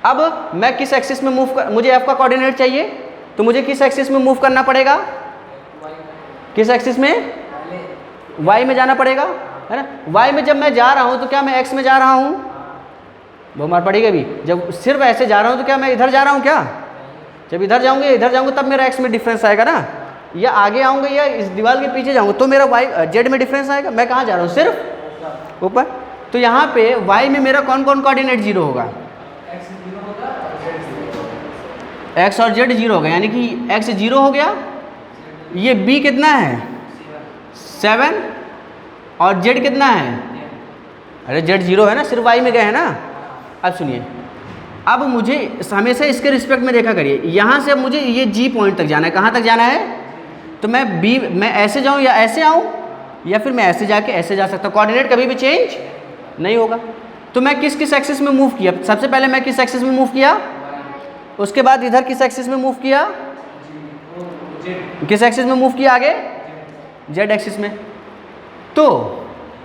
अब मैं किस एक्सिस में मूव कर, मुझे एफ का कोऑर्डिनेट चाहिए तो मुझे किस एक्सिस में मूव करना पड़ेगा? किस एक्सिस में? वाई में जाना पड़ेगा, है ना। वाई में जब मैं जा रहा हूँ तो क्या मैं एक्स में जा रहा हूँ? वो मार पड़ेगी अभी। जब सिर्फ ऐसे जा रहा हूँ तो क्या मैं इधर जा रहा हूँ क्या? जब इधर जाऊँगे इधर जाऊँगा तब मेरा एक्स में डिफरेंस आएगा ना, या आगे आऊँगा या इस दीवार के पीछे जाऊँगा तो मेरा वाई जेड में डिफरेंस आएगा। मैं कहाँ जा रहा हूँ? सिर्फ ऊपर। तो यहाँ पे वाई में मेरा कौन कौन कोऑर्डिनेट जीरो होगा? एक्स और जेड जीरो होगा, यानी कि एक्स जीरो हो गया। ये बी कितना है? 7 और जेड कितना है? अरे जेड जीरो है ना, सिर्फ वाई में गए हैं ना। अब सुनिए, अब मुझे हमेशा इसके रिस्पेक्ट में देखा करिए, यहाँ से मुझे ये जी पॉइंट तक जाना है। कहाँ तक जाना है? तो मैं ऐसे जाऊँ या ऐसे आऊँ, या फिर मैं ऐसे जाके ऐसे जा सकता हूँ। कोऑर्डिनेट कभी भी चेंज नहीं होगा। तो मैं किस किस एक्सिस में मूव किया? सबसे पहले मैं किस एक्सिस में मूव किया? उसके बाद इधर किस एक्सिस में मूव किया? किस एक्सिस में मूव किया? आगे जेड एक्सिस में। तो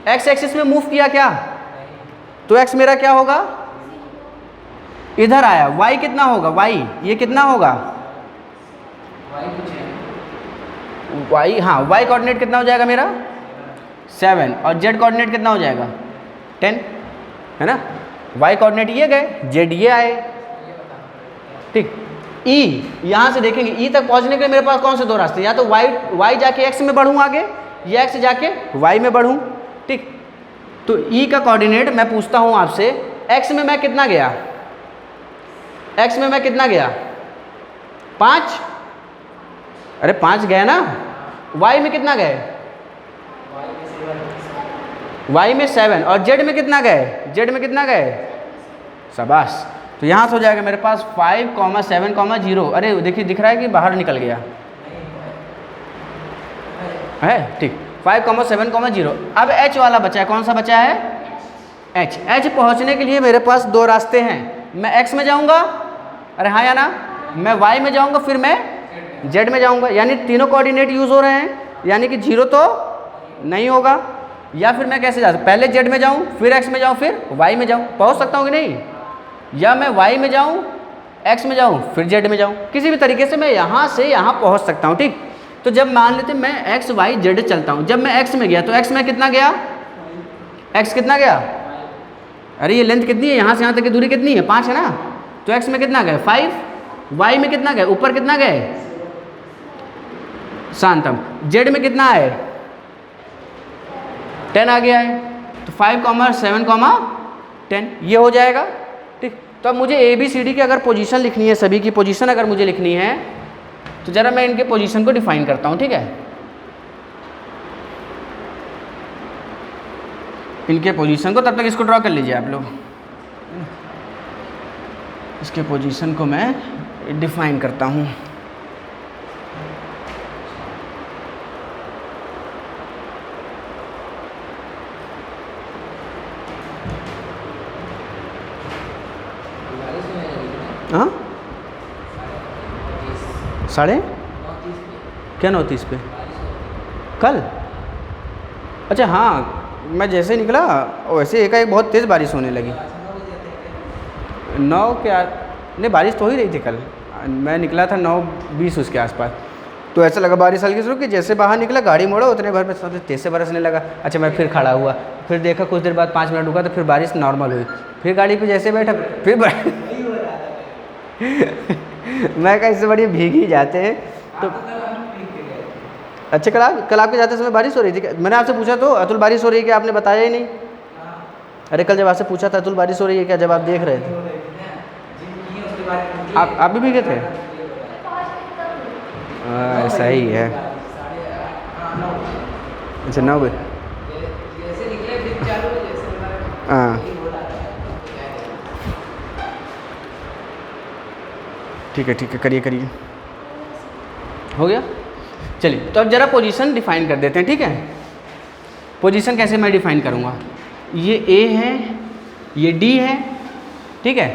एक्स एक्सिस में मूव किया क्या? तो एक्स मेरा क्या होगा? इधर आया। वाई कितना होगा? वाई ये कितना होगा? वाई, हाँ वाई कोऑर्डिनेट कितना हो जाएगा मेरा? 7 और जेड कोऑर्डिनेट कितना हो जाएगा? 10, है ना। वाई कोऑर्डिनेट ये गए, जेड ये आए, ठीक। ई यहाँ से देखेंगे, ई तक पहुँचने के लिए मेरे पास कौन से दो रास्ते? या तो वाई जाके एक्स में बढ़ूँ आगे, या एक्स जाके वाई में बढ़ूँ, ठीक। तो ई का कोऑर्डिनेट मैं पूछता हूँ आपसे, एक्स में मैं कितना गया? एक्स में मैं कितना गया? 5। अरे 5 गए ना। वाई में कितना गए? वाई में 7 और जेड में कितना गए? जेड में कितना गए? शाबाश। तो यहाँ से हो जाएगा मेरे पास 5, 7, 0। अरे देखिए दिख रहा है कि बाहर निकल गया है, ठीक। 5, 7, 0। अब एच वाला बचा है, कौन सा बचा है? एच। एच पहुँचने के लिए मेरे पास दो रास्ते हैं। मैं एक्स में जाऊँगा, अरे हाँ या ना, मैं वाई में जाऊँगा, फिर मैं जेड में जाऊँगा, यानी तीनों कोऑर्डिनेट यूज़ हो रहे हैं, यानी कि जीरो तो नहीं होगा। या फिर मैं कैसे जा सकता? पहले जेड में जाऊँ, फिर एक्स में जाऊँ, फिर वाई में जाऊँ, पहुँच सकता हूँ कि नहीं? या मैं वाई में जाऊँ, एक्स में जाऊँ, फिर जेड में जाऊँ, किसी भी तरीके से मैं यहाँ से यहाँ पहुँच सकता हूँ, ठीक। तो जब मान लेते मैं एक्स वाई जेड चलता हूँ, जब मैं एक्स में गया तो एक्स में कितना गया? एक्स कितना गया? अरे ये लेंथ कितनी है? यहाँ से यहाँ तक की दूरी कितनी है? 5 है ना। तो एक्स में कितना गए? 5। वाई में कितना गए? ऊपर कितना गए? शांतम। जेड में कितना है? 10 आ गया है। तो 5, 7, 10 ये हो जाएगा, ठीक। तो अब मुझे ए बी सी डी की अगर पोजीशन लिखनी है, सभी की पोजीशन अगर मुझे लिखनी है, तो ज़रा मैं इनके पोजीशन को डिफाइन करता हूँ, ठीक है। इनके पोजीशन को, तब तक इसको ड्रॉ कर लीजिए आप लोग। इसके पोजीशन को मैं डिफाइन करता हूँ। हाँ 9:30 क्या 9:30 पे? कल? अच्छा हाँ, मैं जैसे निकला वैसे एक बहुत तेज़ बारिश होने लगी। 9 के नहीं, बारिश तो हो ही रही थी कल। मैं निकला था 9:20 उसके आसपास, तो ऐसा लगा बारिश हल्की से रुकी, जैसे बाहर निकला गाड़ी मोड़ा उतने भर में सबसे तेज़ से बरसने लगा। अच्छा मैं फिर खड़ा हुआ, फिर देखा कुछ देर बाद 5 मिनट रुका तो फिर बारिश नॉर्मल हुई, फिर गाड़ी पे जैसे बैठा फिर मैं कहा इससे बढ़िया भीग ही जाते हैं। तो अच्छा कल आपके जाते समय बारिश हो रही थी? मैंने आपसे पूछा तो अतुल बारिश हो रही है क्या, आपने बताया ही नहीं। अरे कल जब आपसे पूछा था अतुल बारिश हो रही है क्या, जब आप देख रहे थे, आप भी भीगे थे? ऐसा ही है। अच्छा 9 बजे। हाँ ठीक है करिए। हो गया। चलिए तो अब ज़रा पोजीशन डिफाइन कर देते हैं, ठीक है। पोजीशन कैसे मैं डिफाइन करूँगा? ये ए है, ये डी है, ठीक है।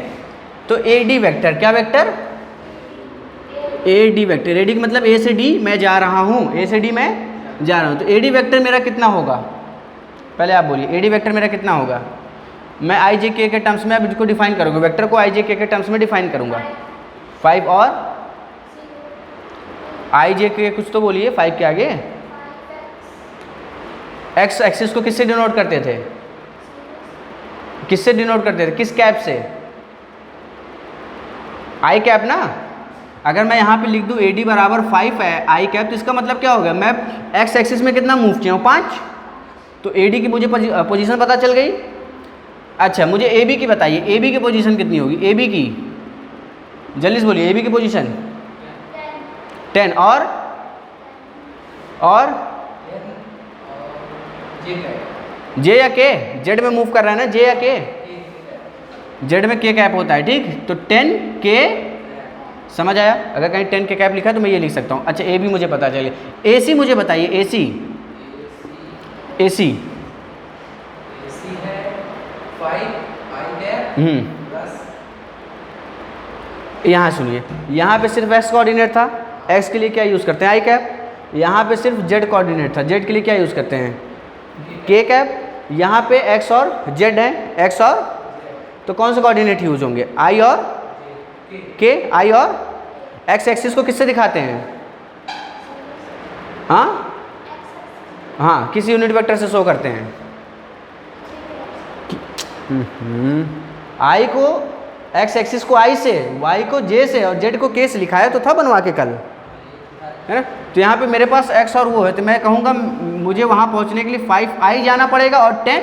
तो ए डी वेक्टर, क्या vector? A D vector. A D मतलब ए से डी मैं जा रहा हूँ, ए से डी मैं जा रहा हूँ। तो ए डी वेक्टर मेरा कितना होगा, पहले आप बोलिए, ए डी वेक्टर मेरा कितना होगा? मैं आई जे के टर्म्स में अब इसको डिफाइन करूँगा, वेक्टर को आई जे के टर्म्स में डिफाइन करूँगा। 5 और आई जे के कुछ तो बोलिए, 5 के आगे एक्स एक्सिस को किससे डिनोट करते थे? किससे डिनोट करते थे? किस कैप से? आई कैप ना। अगर मैं यहाँ पे लिख दूँ ए डी बराबर 5 है आई कैप, तो इसका मतलब क्या हो गया, मैं एक्स एक्सिस में कितना मूव किया हूँ? 5। तो ए डी की मुझे पोजीशन पता चल गई। अच्छा मुझे ए बी की बताइए, ए बी की पोजीशन कितनी होगी? ए बी की जल्दी से बोलिए, ए बी की पोजीशन 10 और जे या के? जेड में मूव कर रहा है ना, जे या के? जेड में के कैप होता है, ठीक। तो 10 के, समझ आया? अगर कहीं 10 के कैप लिखा है तो मैं ये लिख सकता हूँ। अच्छा ए बी मुझे पता चले। ए सी मुझे बताइए, ए सी, ए सी
है 5 आई कैप प्लस,
यहाँ सुनिए, यहाँ पे सिर्फ एक्स कोऑर्डिनेट था, एक्स के लिए क्या यूज़ करते हैं? आई कैप। यहाँ पे सिर्फ जेड कोऑर्डिनेट था, जेड के लिए क्या यूज़ करते हैं? के कैप। यहाँ पे एक्स और जेड है, एक्स और, तो कौन से कोऑर्डिनेट यूज होंगे? आई और के। आई और एक्स एक्सिस को किससे दिखाते हैं? हाँ हाँ, किस यूनिट वेक्टर से शो करते हैं? आई को एक्स एक्सिस को आई से, वाई को जे से और जेड को के से लिखा है तो था बनवा के कल, है ना। तो यहाँ पे मेरे पास एक्स और वो है, तो मैं कहूँगा मुझे वहाँ पहुँचने के लिए 5 आई जाना पड़ेगा और 10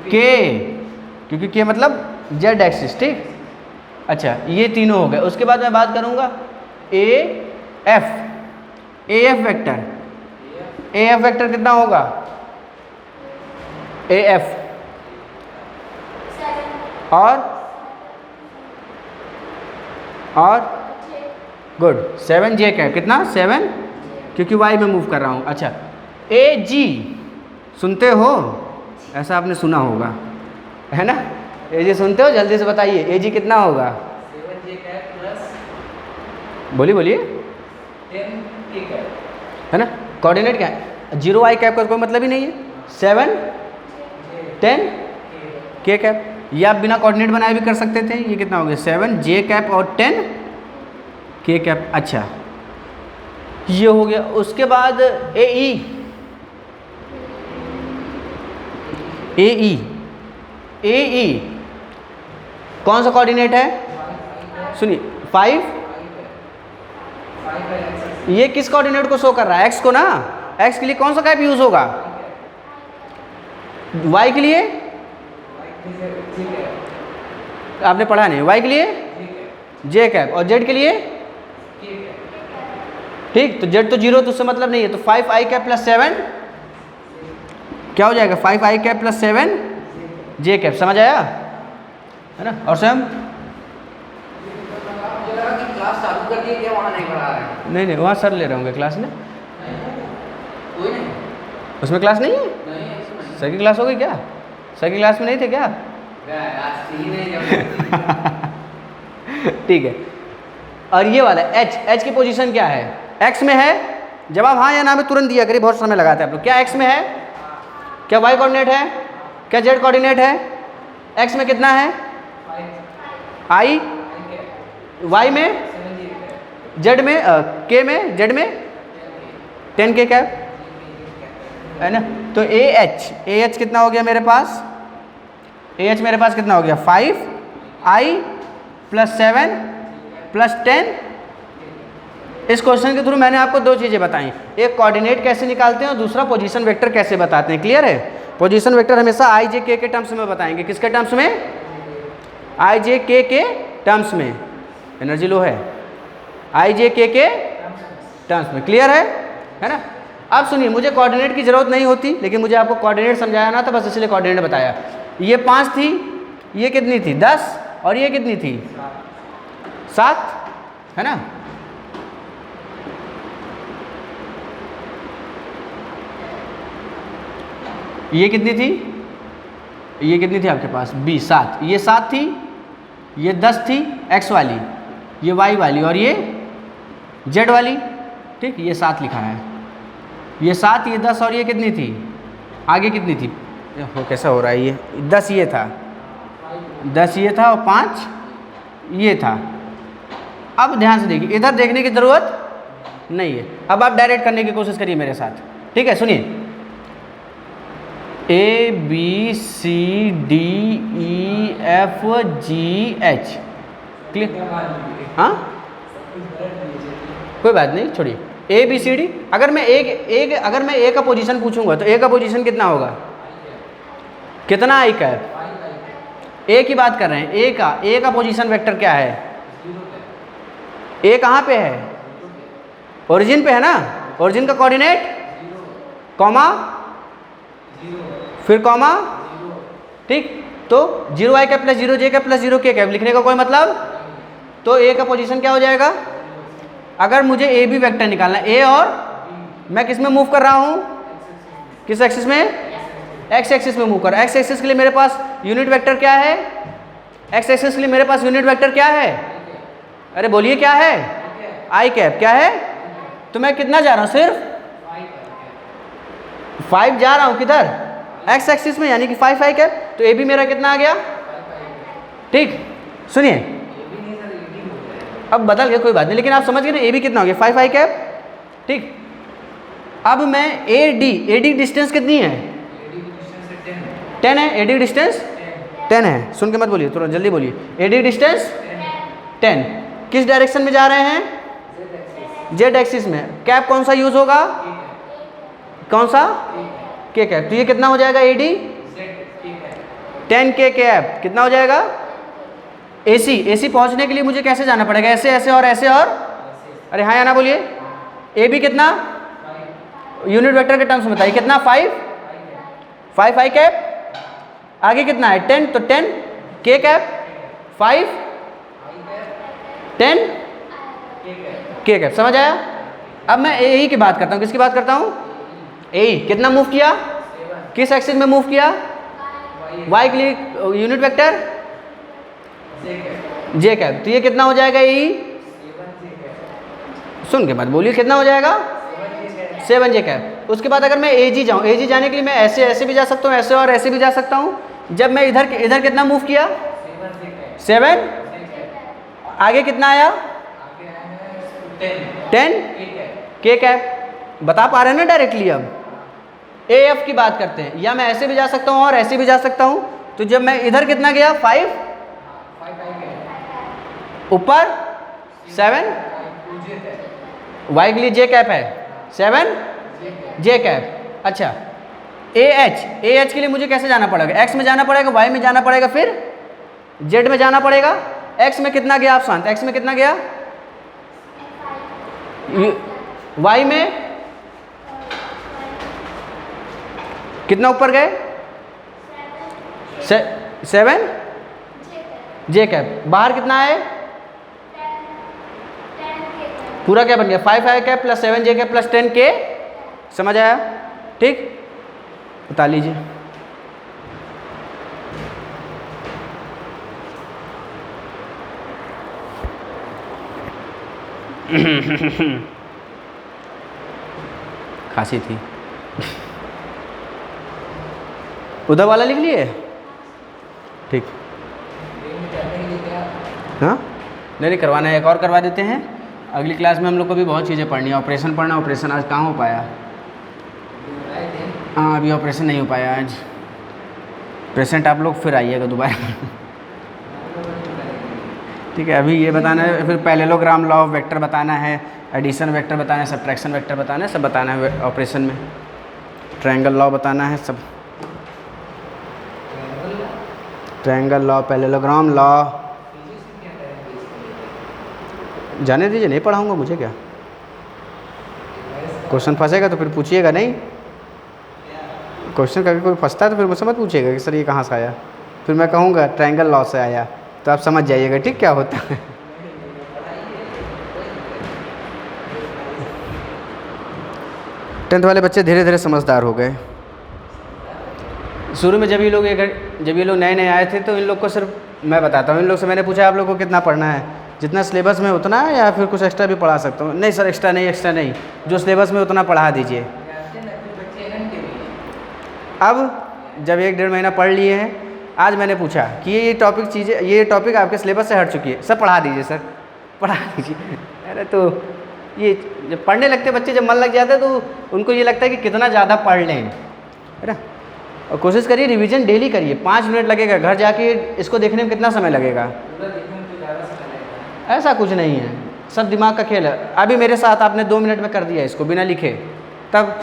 के, क्योंकि के मतलब जेड एक्सिस, ठीक। अच्छा ये तीनों हो गए। उसके बाद मैं बात करूँगा A F vector. A F vector कितना होगा? ए एफ और गुड 7 जे कैप, कितना? 7, क्योंकि वाई में मूव कर रहा हूँ। अच्छा ए जी सुनते हो? ऐसा आपने सुना होगा, है ना? ए जी सुनते हो? जल्दी से बताइए, ए जी कितना होगा?
7 जे कैप प्लस,
बोलिए बोलिए,
10 के कैप,
है ना। कोऑर्डिनेट क्या है? 0 आई कैप का कोई मतलब ही नहीं है। 7 10 के कैप, ये आप बिना कोऑर्डिनेट बनाए भी कर सकते थे। ये कितना हो गया? 7 जे कैप और 10 के कैप। अच्छा ये हो गया। उसके बाद ए ई कौन सा कोऑर्डिनेट है? सुनिए 5, ये किस कोऑर्डिनेट को शो कर रहा है? एक्स को ना। एक्स के लिए कौन सा कैप यूज होगा? वाई के लिए आपने पढ़ा नहीं, वाई के लिए जे कैप और जेड के लिए, ठीक। तो जेड तो 0 तो उससे मतलब नहीं है। तो 5 आई कैप प्लस 7 क्या हो जाएगा? 5 आई कैप प्लस 7 जे कैप, समझ आया, है ना। और स्वयं
क्लास चालू कर दी क्या? वहाँ नहीं पढ़ा रहा है?
नहीं वहाँ सर ले रहे होंगे क्लास में।
कोई नहीं,
उसमें क्लास नहीं है?
नहीं
सर की क्लास हो गई क्या? सर की क्लास में नहीं थे क्या?
आज ही नहीं
ठीक है। और ये वाला एच की पोजीशन क्या है? एक्स में है। जवाब हाँ या ना में तुरंत दिया करिए, बहुत समय लगाते हैं आप लोग। क्या एक्स में है? क्या वाई कोऑर्डिनेट है? क्या जेड कोऑर्डिनेट है? एक्स में कितना है? आई, वाई में, जेड में, के में, जेड में 10 के कैप, है ना। तो ए एच कितना हो गया मेरे पास? ए एच मेरे पास कितना हो गया? 5 आई प्लस 7 प्लस 10। इस क्वेश्चन के थ्रू मैंने आपको दो चीज़ें बताई, एक कोऑर्डिनेट कैसे निकालते हैं और दूसरा पोजीशन वेक्टर कैसे बताते हैं। क्लियर है? पोजीशन वेक्टर हमेशा आई जे के टर्म्स में बताएंगे। किसके टर्म्स में? आई जे के टर्म्स में। एनर्जी लो है, आई जे के टर्म्स में। क्लियर है ना। अब सुनिए, मुझे कोऑर्डिनेट की ज़रूरत नहीं होती, लेकिन मुझे आपको कोऑर्डिनेट समझाया ना था, बस इसलिए कोऑर्डिनेट बताया। ये 5 थी, ये कितनी थी? 10, और ये कितनी थी? 7, है ना। ये कितनी थी? ये कितनी थी आपके पास? 20, 7। ये 7 थी, ये 10 थी x वाली, ये y वाली और ये z वाली, ठीक। ये 7 लिखा है, ये 7, ये 10 और ये कितनी थी, आगे कितनी थी, हो कैसा हो रहा है ये 10 ये था, 10 ये था और 5 ये था। अब ध्यान से देखिए, इधर देखने की ज़रूरत नहीं है। अब आप डायरेक्ट करने की कोशिश करिए मेरे साथ, ठीक है। सुनिए, A B C D E F G H, clear? हाँ, कोई बात नहीं, छोड़िए। A B C D, अगर मैं अगर मैं A का पोजीशन पूछूंगा तो A का पोजीशन कितना होगा, कितना आई कैप, A की बात कर रहे हैं, A का पोजीशन वेक्टर क्या है, A कहाँ पे है, ओरिजिन पे है ना, ओरिजिन का कोऑर्डिनेट कॉमा फिर कॉमा, ठीक। तो 0 i cap plus 0 j cap plus 0 k cap लिखने का कोई मतलब, तो A का पोजीशन क्या हो जाएगा। अगर मुझे ए बी वेक्टर निकालना है, ए और मैं किस में मूव कर रहा हूँ, किस एक्सिस में, एक्स एक्सिस में मूव कर रहा हूँ। एक्स एक्सिस के लिए मेरे पास यूनिट वेक्टर क्या है, एक्स एक्सिस के लिए मेरे पास यूनिट वेक्टर क्या है, अरे बोलिए क्या है, आई कैप, क्या है। तो मैं कितना जा रहा हूँ, सिर्फ 5 जा रहा हूँ, किधर, एक्स एक्सिस में, यानी कि 5 आई कैप। तो ए बी मेरा कितना आ गया, ठीक। सुनिए, अब बदल गया, कोई बात नहीं, लेकिन आप समझ गए ना, ए बी कितना हो गया, 5 आई कैप, ठीक। अब मैं ए डी डिस्टेंस कितनी है, 10 है, ए डी डिस्टेंस 10 है। सुन के मत बोलिए, थोड़ा जल्दी बोलिए, ए डी डिस्टेंस 10। किस डायरेक्शन में जा रहे हैं, जेड एक्सिस में। कैप कौन सा यूज होगा, कौन सा, के कैप। तो ये कितना हो जाएगा, ए डी 10 के कैप कितना हो जाएगा, एसी पहुंचने के लिए मुझे कैसे जाना पड़ेगा, ऐसे ऐसे और ऐसे और, अरे हाँ या ना बोलिए। ए बी कितना, यूनिट वेक्टर के टर्म्स में बताइए कितना, 5 आई कैप, आगे कितना है 10, तो 10 के कैप, 5 10 के कैप, समझ आया। अब मैं ए की बात करता हूँ, किसकी बात करता हूँ, ए कितना मूव किया, किस एक्सिस में मूव किया, वाई के लिए यूनिट वेक्टर जे कैप। तो ये कितना हो जाएगा, ए सुन के बाद बोलिए कितना हो जाएगा, 7 जे कैप। उसके बाद अगर मैं ए जी जाऊँ, ए जी जाने के लिए मैं ऐसे ऐसे भी जा सकता हूँ, ऐसे और ऐसे भी जा सकता हूँ। जब मैं इधर कितना मूव किया, 7, आगे कितना आया, 10 के कैप। बता पा रहे हैं ना डायरेक्टली। अब ए एफ की बात करते हैं, या मैं ऐसे भी जा सकता हूँ और ऐसे भी जा सकता हूँ। तो जब मैं इधर कितना गया, 5 ऊपर 7, वाई के लिए जे कैप है 7 जे कैप। अच्छा, ए एच के लिए मुझे कैसे जाना पड़ेगा, एक्स में जाना पड़ेगा, वाई में जाना पड़ेगा, फिर जेड में जाना पड़ेगा। एक्स में कितना गया आप शांत, एक्स में कितना गया, वाई में कितना ऊपर गए, 7 जे कैप। बाहर कितना है, पूरा क्या बन गया, 5 आई कैप प्लस 7 जे कैप प्लस 10 के। समझ आया, ठीक। बता लीजिए। खांसी थी, उधर वाला लिख लिए, ठीक। हाँ नहीं करवाना है, एक और करवा देते हैं। अगली क्लास में हम लोग को भी बहुत चीज़ें पढ़नी है। ऑपरेशन पढ़ना, ऑपरेशन आज कहाँ हो पाया, हाँ अभी ऑपरेशन नहीं हो पाया आज। पेशेंट आप लोग फिर आइएगा दोबारा। ठीक है, अभी ये बताना है, फिर पैरेललोग्राम लॉ ऑफ वेक्टर बताना है, एडिशन वेक्टर बताना है, सब्ट्रैक्शन वेक्टर बताना है, सब बताना है ऑपरेशन में। ट्रायंगल लॉ बताना है, सब ट्रायंगल लॉ, पैरेललोग्राम लॉ। जाने दीजिए, नहीं पढ़ाऊँगा, मुझे क्या। क्वेश्चन फंसेगा तो फिर पूछिएगा नहीं, क्वेश्चन कभी कोई फंसता है तो फिर मुझसे मत पूछिएगा कि सर ये कहाँ से आया। फिर मैं कहूँगा ट्रायंगल लॉ से आया, तो आप समझ जाइएगा ठीक क्या होता है। टेंथ वाले बच्चे धीरे धीरे समझदार हो गए। शुरू में जब ये लोग नए नए आए थे तो इन लोग को सिर्फ मैं बताता हूँ इन लोग से, मैंने पूछा आप लोग को कितना पढ़ना है, जितना सिलेबस में उतना है या फिर कुछ एक्स्ट्रा भी पढ़ा सकता हूँ? नहीं सर एक्स्ट्रा नहीं, जो सिलेबस में उतना पढ़ा दीजिए। अब जब 1-1.5 महीना पढ़ लिए हैं, आज मैंने पूछा कि ये टॉपिक आपके सिलेबस से हट चुकी है, सब पढ़ा दीजिए सर, पढ़ा दीजिए। अरे तो ये जब पढ़ने लगते बच्चे, जब मन लग जाता है तो उनको ये लगता है कि कितना ज़्यादा पढ़ लें, है ना। और कोशिश करिए रिवीजन डेली करिए, 5 मिनट लगेगा, घर जाके इसको देखने में कितना समय लगेगा? ऐसा कुछ नहीं है, सब दिमाग का खेल है। अभी मेरे साथ आपने 2 मिनट में कर दिया इसको बिना लिखे, तब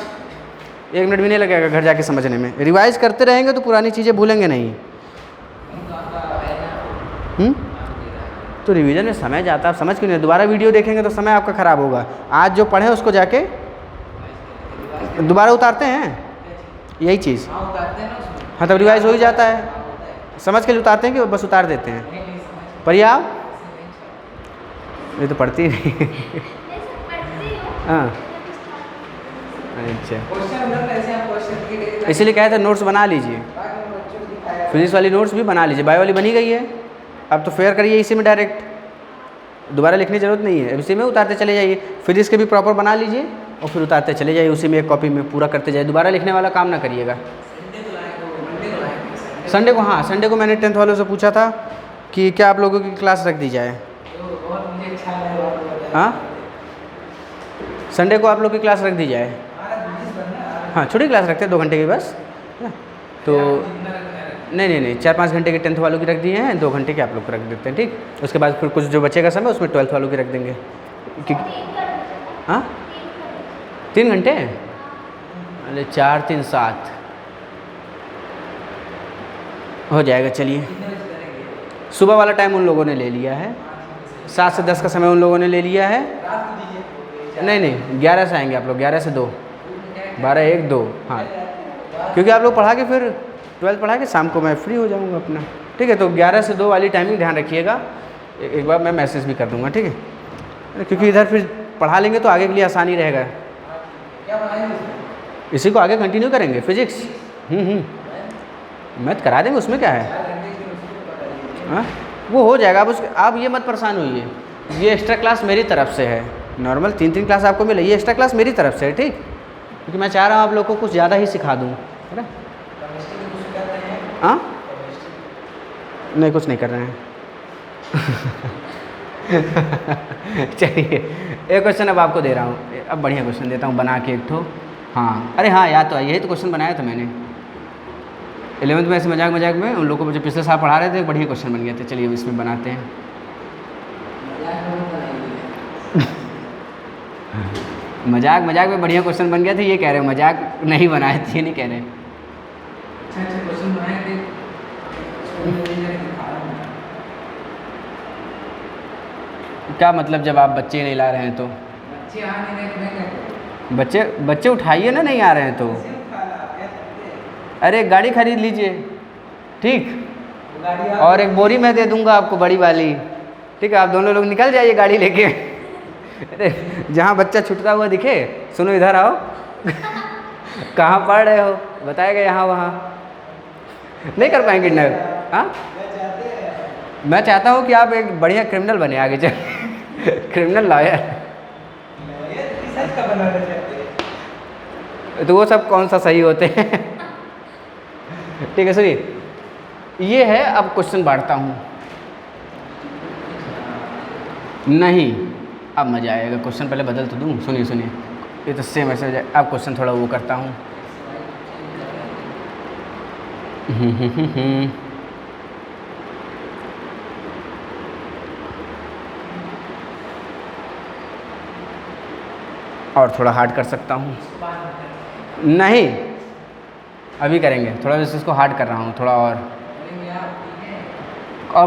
1 मिनट भी नहीं लगेगा घर जाके समझने में। रिवाइज करते रहेंगे तो पुरानी चीज़ें भूलेंगे नहीं। तो रिवीजन में समय जाता है, आप समझ क्यों नहीं? दोबारा वीडियो देखेंगे तो समय आपका ख़राब होगा। आज जो पढ़े उसको जाके दोबारा उतारते हैं, यही चीज़। हाँ तब रिवाइज हो ही जाता है। समझ के लिए उतारते हैं कि बस उतार देते हैं? पढ़िए आप, ये तो पढ़ती नहीं। हाँ अच्छा, इसीलिए कहे थे नोट्स बना लीजिए, फिजिक्स वाली नोट्स भी बना लीजिए। बायो वाली बनी गई है, अब तो फेयर करिए इसी में डायरेक्ट, दोबारा लिखने की ज़रूरत नहीं है, इसी में उतारते चले जाइए। फिजिक्स के भी प्रॉपर बना लीजिए और फिर उतारते चले जाइए, उसी में एक कॉपी में पूरा करते जाइए, दोबारा लिखने वाला काम ना करिएगा। संडे को, हाँ संडे को मैंने 10th वालों से पूछा था कि क्या आप लोगों की क्लास रख दी जाए। हाँ संडे को आप लोग की क्लास रख दी जाए। हाँ छोटी क्लास रखते हैं 2 घंटे की बस, है ना। तो नहीं 4-5 घंटे के 10th वालों की रख दिए हैं, 2 घंटे के आप लोग को रख देते हैं, ठीक। उसके बाद फिर कुछ जो बचेगा समय उसमें 12th वालों की रख देंगे। हाँ 3 घंटे, अरे 4 3 7 हो जाएगा। चलिए सुबह वाला टाइम उन लोगों ने ले लिया है, 7 से 10 का समय उन लोगों ने ले लिया है। नहीं 11 से आएंगे आप लोग, 11 से 2, 12 1 2, हाँ क्योंकि आप लोग पढ़ा के फिर 12th पढ़ा के शाम को मैं फ्री हो जाऊंगा अपना, ठीक है। तो 11 से 2 वाली टाइमिंग ध्यान रखिएगा, एक बार मैं मैसेज भी कर दूंगा, ठीक है। क्योंकि इधर फिर पढ़ा लेंगे तो आगे के लिए आसानी रहेगा। इसी को आगे कंटिन्यू करेंगे फिजिक्स, मैथ करा देंगे, उसमें क्या है। हाँ वो हो जाएगा, आप ये मत परेशान होइए, ये एक्स्ट्रा क्लास मेरी तरफ से है। नॉर्मल 3-3 क्लास आपको मिले, ये एक्स्ट्रा क्लास मेरी तरफ से है, ठीक। क्योंकि मैं चाह रहा हूँ आप लोग को कुछ ज़्यादा ही सिखा दूँ, है ना। हाँ नहीं कुछ नहीं कर रहे हैं। चलिए एक क्वेश्चन अब आपको दे रहा हूँ, अब बढ़िया क्वेश्चन देता हूँ बना के एक ठो। हाँ अरे हाँ याद तो है, यही तो क्वेश्चन बनाया था मैंने 11th में, ऐसे मजाक में उन लोगों को जो पिछले साल पढ़ा रहे थे, बढ़िया क्वेश्चन बन गए थे। चलिए इसमें बनाते हैं। मजाक में बढ़िया क्वेश्चन बन गया था, ये कह रहे हो मजाक नहीं बनाए थे, ये नहीं कह रहे।
अच्छा क्वेश्चन बनाए थे,
क्या मतलब जब आप बच्चे नहीं ला रहे हैं तो?
बच्चे आ नहीं रहे तो मैं क्या करूं?
बच्चे उठाइए ना, नहीं आ रहे हैं तो अरे गाड़ी खरीद लीजिए, ठीक। और एक बोरी मैं दे दूंगा आपको बड़ी वाली, ठीक है। आप दोनों लोग निकल जाइए गाड़ी लेके। अरे जहाँ बच्चा छूटता हुआ दिखे, सुनो इधर आओ। कहाँ पढ़ रहे हो बताएगा, यहाँ वहाँ नहीं कर पाएंगे ना। हाँ मैं चाहता हूँ कि आप एक बढ़िया क्रिमिनल बने आगे चल। क्रिमिनल लॉयर, तो वो सब कौन सा सही होते हैं। ठीक है सुनिए, ये है, अब क्वेश्चन बांटता हूँ। नहीं अब मज़ा आएगा, क्वेश्चन पहले बदल तो दूँ। सुनिए ये तो सेम ऐसे हो जाए। अब क्वेश्चन थोड़ा वो करता हूँ। और थोड़ा हार्ड कर सकता हूँ। नहीं अभी करेंगे, थोड़ा जैसे इसको हार्ड कर रहा हूँ थोड़ा और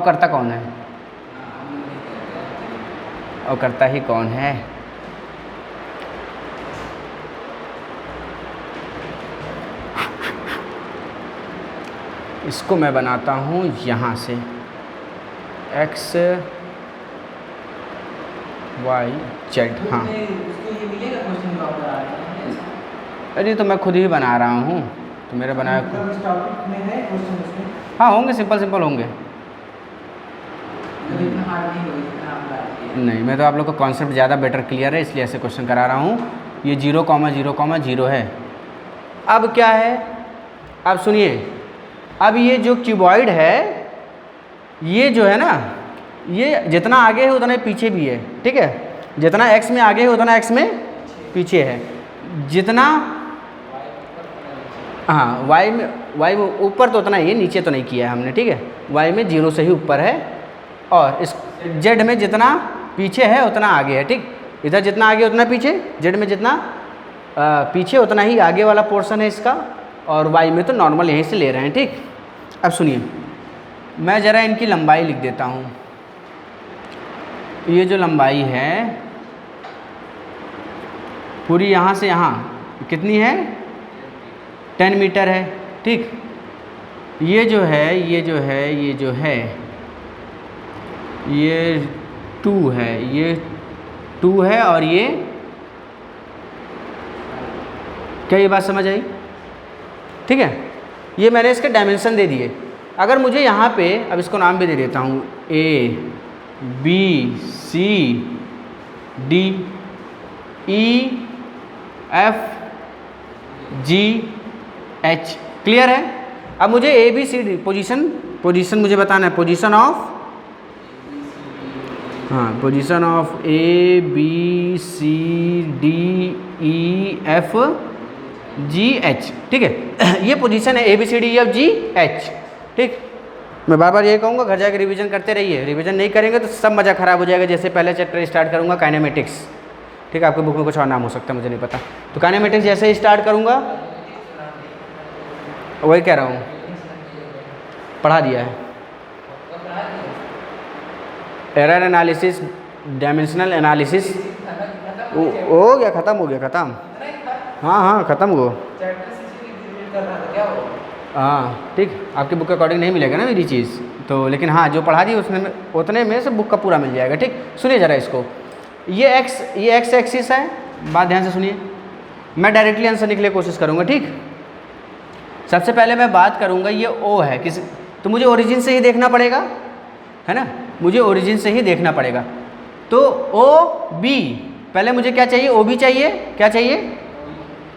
करता कौन है? और करता ही कौन है? इसको मैं बनाता हूँ यहाँ से x y z। हाँ अरे तो मैं खुद ही बना रहा हूँ, तो मेरे बनाया हाँ होंगे, सिंपल होंगे।
मतलब इतना हार्ड नहीं होगा जितना आप लाइक किए।
नहीं, मैं तो आप लोग का कॉन्सेप्ट ज़्यादा बेटर क्लियर है इसलिए ऐसे क्वेश्चन करा रहा हूँ। ये 0,0,0 है। अब क्या है, अब सुनिए, अब ये जो क्यूबॉइड है, ये जो है ना, ये जितना आगे है उतना पीछे भी है, ठीक है। जितना x में आगे है उतना x में पीछे है। जितना हाँ y में ऊपर तो उतना ही है, नीचे तो नहीं किया है हमने, ठीक है। y में 0 से ही ऊपर है, और इस z में जितना पीछे है उतना आगे है, ठीक। इधर जितना आगे उतना पीछे, z में जितना पीछे उतना ही आगे वाला पोर्शन है इसका, और y में तो नॉर्मल यहीं से ले रहे हैं, ठीक। अब सुनिए, मैं ज़रा इनकी लंबाई लिख देता हूँ। ये जो लंबाई है पूरी यहाँ से यहाँ कितनी है, 10 मीटर है, ठीक। ये जो है ये 2 है, ये 2 है, और ये क्या, ये बात समझ आई, ठीक है। ये मैंने इसके डायमेंशन दे दिए। अगर मुझे यहाँ पे, अब इसको नाम भी दे देता हूँ, A B C D E F G H, clear है। अब मुझे A B C D position मुझे बताना है, position of A B C D E F G H, ठीक है। ये पोजीशन है A B C D E F G H, ठीक। मैं बार बार ये कहूँगा, घर जाकर रिवीजन करते रहिए। रिवीजन नहीं करेंगे तो सब मज़ा ख़राब हो जाएगा। जैसे पहले चैप्टर स्टार्ट करूँगा काइनेमेटिक्स, ठीक है, आपके बुक में कुछ और नाम हो सकता है, मुझे नहीं पता। तो काइनेमेटिक्स जैसे ही स्टार्ट करूँगा, वही कह रहा हूँ, पढ़ा दिया है। एरर एनालिसिस, डायमेंशनल एनालिसिस हो गया, ख़त्म हो गया, ख़त्म। हाँ ख़त्म हो। हाँ ठीक, आपकी बुक के अकॉर्डिंग नहीं मिलेगा ना मेरी चीज़ तो, लेकिन हाँ जो पढ़ा दी उसने उतने में से बुक का पूरा मिल जाएगा, ठीक। सुनिए ज़रा इसको, ये एक्स एक्सिस है, बात ध्यान से सुनिए। मैं डायरेक्टली आंसर निकले कोशिश करूँगा, ठीक। सबसे पहले मैं बात करूँगा, ये ओ है किस, तो मुझे ओरिजिन से ही देखना पड़ेगा, है ना, मुझे ओरिजिन से ही देखना पड़ेगा। तो ओ बी, पहले मुझे क्या चाहिए, ओ बी चाहिए, क्या चाहिए,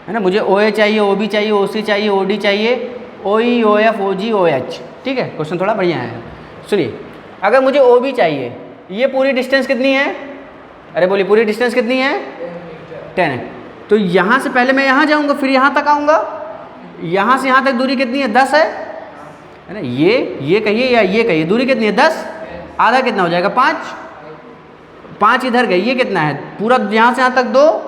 है ना, मुझे ओ ए चाहिए, ओ बी चाहिए, ओ सी चाहिए, ओ डी चाहिए, ओ ई, ओ एफ, ओ जी, ओ एच, ठीक है। क्वेश्चन थोड़ा बढ़िया है। सुनिए, अगर मुझे ओ बी चाहिए, ये पूरी डिस्टेंस कितनी है, अरे बोलिए पूरी डिस्टेंस कितनी है, 10 है। तो यहाँ से पहले मैं यहाँ जाऊँगा, फिर यहाँ तक आऊँगा, यहाँ से यहाँ तक दूरी कितनी है, 10 है ना। ये कहिए या ये कहिए, दूरी कितनी है, 10, आधा कितना हो जाएगा, 5 इधर गई, ये कितना है पूरा यहाँ से यहाँ तक 2,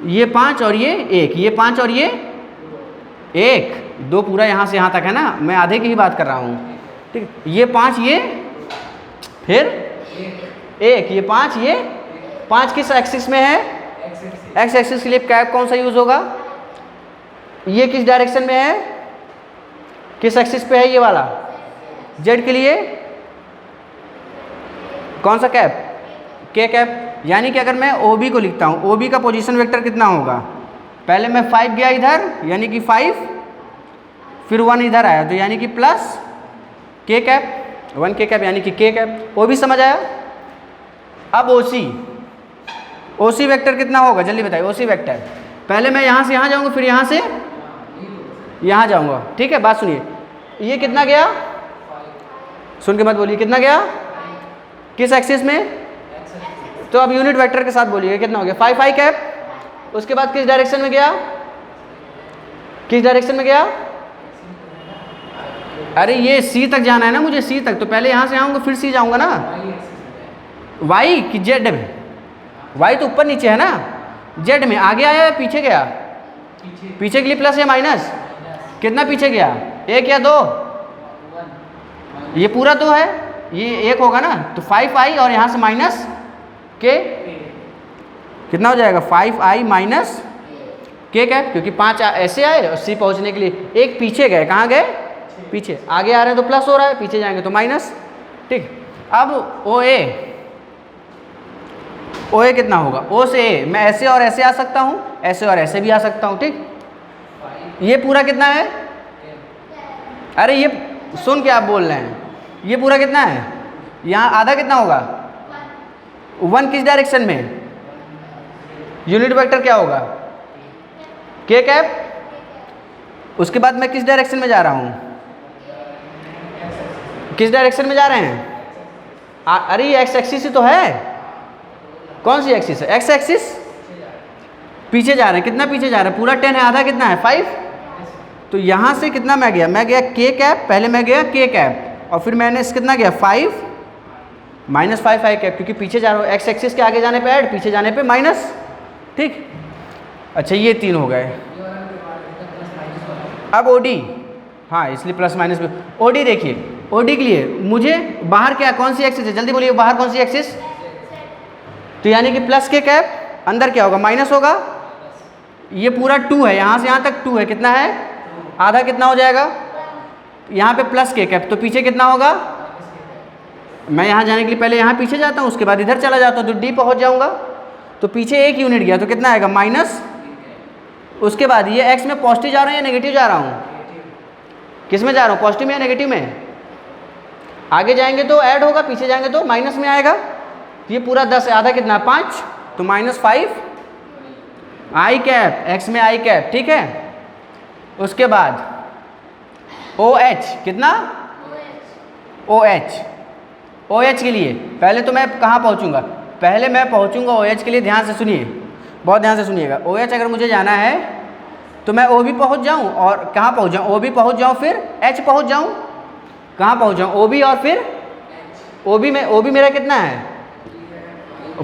ये 5 और ये 1, ये 5 और ये 1, 2 पूरा यहाँ से यहाँ तक है ना, मैं आधे की ही बात कर रहा हूँ, ठीक। ये 5, ये फिर 1, ये 5, ये 5 किस एक्सिस में है, एक्स एक्सिस के लिए कैप कौन सा यूज़ होगा, ये किस डायरेक्शन में है, किस एक्सिस पे है, ये वाला जेड के लिए कौन सा कैप, के कैप। यानी कि अगर मैं ओ बी को लिखता हूँ, ओ बी का पोजीशन वेक्टर कितना होगा, पहले मैं 5 गया इधर यानी कि 5, फिर 1 इधर आया तो यानी कि प्लस के कैप, 1 के कैप यानी कि के कैप। ओ बी समझ आया। अब ओ सी वेक्टर कितना होगा, जल्दी बताइए। ओ सी वेक्टर पहले मैं यहाँ से यहाँ जाऊँगा, फिर यहाँ से यहाँ जाऊँगा, ठीक है। बात सुनिए, ये कितना गया, सुन के मत बोलिए, कितना गया, किस एक्सिस में, तो अब यूनिट वेक्टर के साथ बोलिए कितना हो गया, 5 5 कैप। उसके बाद किस डायरेक्शन में गया, किस डायरेक्शन में गया, अरे ये सी तक जाना है ना मुझे, सी तक, तो पहले यहाँ से आऊँगा फिर सी जाऊँगा ना, वाई कि जेड में, वाई तो ऊपर नीचे है ना, जेड में आगे आया या पीछे गया, पीछे के लिए प्लस या माइनस, कितना पीछे गया, 1 या 2, ये पूरा 2 है, ये 1 होगा ना, तो 5i और यहाँ से माइनस के, कितना हो जाएगा, 5i माइनस के कैप, क्योंकि 5 ऐसे आए और सी पहुँचने के लिए 1 पीछे गए, कहाँ गए, पीछे, आगे आ रहे हैं तो प्लस हो रहा है, पीछे जाएंगे तो माइनस, ठीक। अब ओ ए कितना होगा, ओ से ए मैं ऐसे और ऐसे आ सकता हूँ, ऐसे और ऐसे भी आ सकता हूँ, ठीक। ये पूरा कितना है, अरे ये सुन के आप बोल रहे हैं, ये पूरा कितना है यहाँ आधा कितना होगा 1 किस डायरेक्शन में, यूनिट वेक्टर क्या होगा के कैप। उसके बाद मैं किस डायरेक्शन में जा रहा हूँ, किस डायरेक्शन में जा रहे हैं, अरे ये एक्स एक्सिस ही तो है, कौन सी एक्सिस है, एक्स एक्सिस, पीछे जा रहे हैं, कितना पीछे जा रहे हैं, पूरा 10 है, आधा कितना है 5। तो यहाँ से कितना मैं गया के कैप, पहले मैं गया के कैप और फिर मैंने कितना गया 5 -5 आई कैप, क्योंकि पीछे जा रहा हूँ, एक्स एक्सिस के आगे जाने पे ऐड, पीछे जाने पे माइनस। ठीक, अच्छा ये 3 हो गए। अब ओडी, हाँ इसलिए प्लस माइनस में। ओडी देखिए, ओडी के लिए मुझे बाहर क्या, कौन सी एक्सिस है, जल्दी बोलिए बाहर कौन सी एक्सिस, तो यानी कि प्लस के कैप, अंदर क्या होगा माइनस होगा, ये पूरा 2 है, यहाँ से यहाँ तक 2 है, कितना है, आधा कितना हो जाएगा, यहाँ पे प्लस के कैप, तो पीछे कितना होगा, मैं यहाँ जाने के लिए पहले यहाँ पीछे जाता हूँ, उसके बाद इधर चला जाता हूँ तो डी पहुँच जाऊँगा, तो पीछे 1 यूनिट गया तो कितना आएगा माइनस। उसके बाद ये एक्स में पॉजिटिव जा रहा हूँ या नेगेटिव जा रहा हूँ, किस में जा रहा हूँ, पॉजिटिव में या नेगेटिव में, आगे जाएंगे तो ऐड होगा, पीछे जाएंगे तो माइनस में आएगा, तो ये पूरा 10 है, आधा कितना 5, तो -5 आई कैप, एक्स में आई कैप। ठीक है, उसके बाद ओ एच, कितना ओ एच के लिए पहले तो मैं कहाँ पहुँचूँगा, पहले मैं पहुँचूँगा ओ एच के लिए, ध्यान से सुनिए, बहुत ध्यान से सुनिएगा। ओ एच अगर मुझे जाना है तो मैं ओ भी पहुँच जाऊँ, और कहाँ पहुँच जाऊँ, ओ भी पहुँच जाऊँ, फिर एच पहुँच जाऊँ, कहाँ पहुँच जाऊँ, ओ भी और फिर ओ भी में, ओ भी मेरा कितना है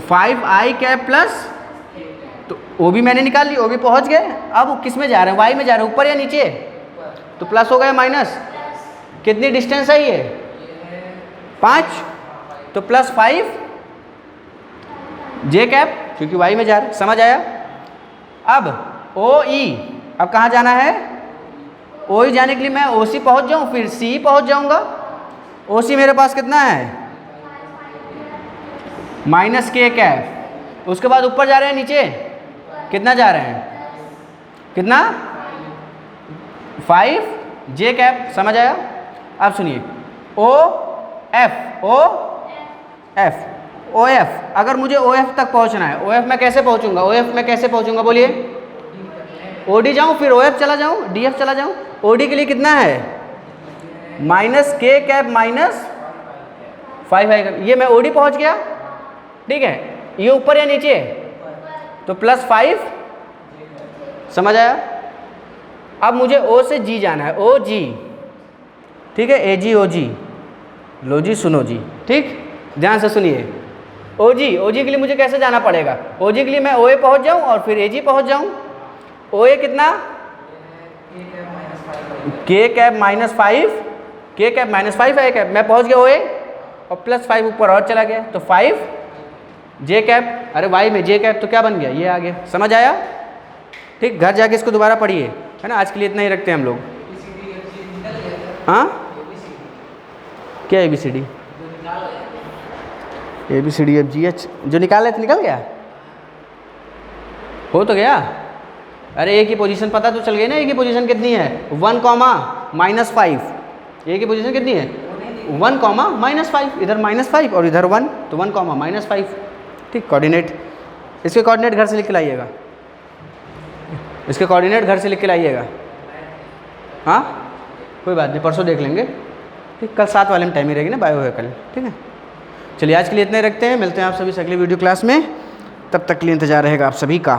5 आई कैप प्लस, तो ओ भी मैंने निकाल ली, ओ भी पहुँच गए। अब किस में जा रहे हैं, वाई में जा रहे हैं, ऊपर या नीचे, तो प्लस हो गया माइनस, कितनी डिस्टेंस है ये 5, तो +5 जे कैप, क्योंकि वाई में जा रहे, समझ आया। अब ओ ई, अब कहाँ जाना है, ओ ई जाने के लिए मैं ओ सी पहुँच जाऊँ, फिर सी पहुँच जाऊँगा, ओ सी मेरे पास कितना है -के कैप, उसके बाद ऊपर जा रहे हैं, नीचे कितना जा रहे हैं, कितना 5 जे कैप, समझ आया। अब सुनिए ओ एफ, अगर मुझे ओ एफ तक पहुंचना है, ओ एफ में कैसे पहुंचूंगा, ओ एफ में कैसे पहुंचूंगा बोलिए, ओ डी जाऊँ फिर ओ एफ चला जाऊँ, डी एफ चला जाऊँ, ओ डी के लिए कितना है -के कैप -5 आई कैप, ये मैं ओ डी पहुँच गया। ठीक है, ये ऊपर या नीचे, तो +5, समझ आया। अब मुझे ओ से जी जाना है, ओ जी, ठीक है, ए जी ओ जी, लो जी सुनो जी, ठीक, ध्यान से सुनिए। ओ जी के लिए मुझे कैसे जाना पड़ेगा, ओ जी के लिए मैं ओ ए पहुँच जाऊँ और फिर ए जी पहुँच जाऊँ। ओ ए कितना के कैप -5, के कैप -5 है कैप, मैं पहुँच गया ओ ए और +5 ऊपर और चला गया, तो 5 जे कैप, अरे वाई में जे कैप तो क्या बन गया, ये आ गया, समझ आया। ठीक, घर जाके इसको दोबारा पढ़िए, है ना, आज के लिए इतना ही रखते हैं हम लोग। हाँ, क्या ABCD FGH जो निकाले थे, निकल गया, हो तो गया। अरे ए की पोजीशन पता तो चल गई ना, ए की पोजीशन कितनी है 1, -5, ए की पोजीशन कितनी है 1, -5, इधर -5 और इधर 1, तो 1, -5। ठीक, कोऑर्डिनेट, इसके कोऑर्डिनेट घर से लिख के लाइएगा, इसके कोऑर्डिनेट घर से लिख के लाइएगा। हाँ, कोई बात नहीं, परसों देख लेंगे। ठीक, कल 7 वाले में टाइम ही रहेगी ना, बायो है कल। ठीक है, चलिए आज के लिए इतने रखते हैं, मिलते हैं आप सभी से अगली वीडियो क्लास में, तब तक के लिए इंतजार रहेगा आप सभी का।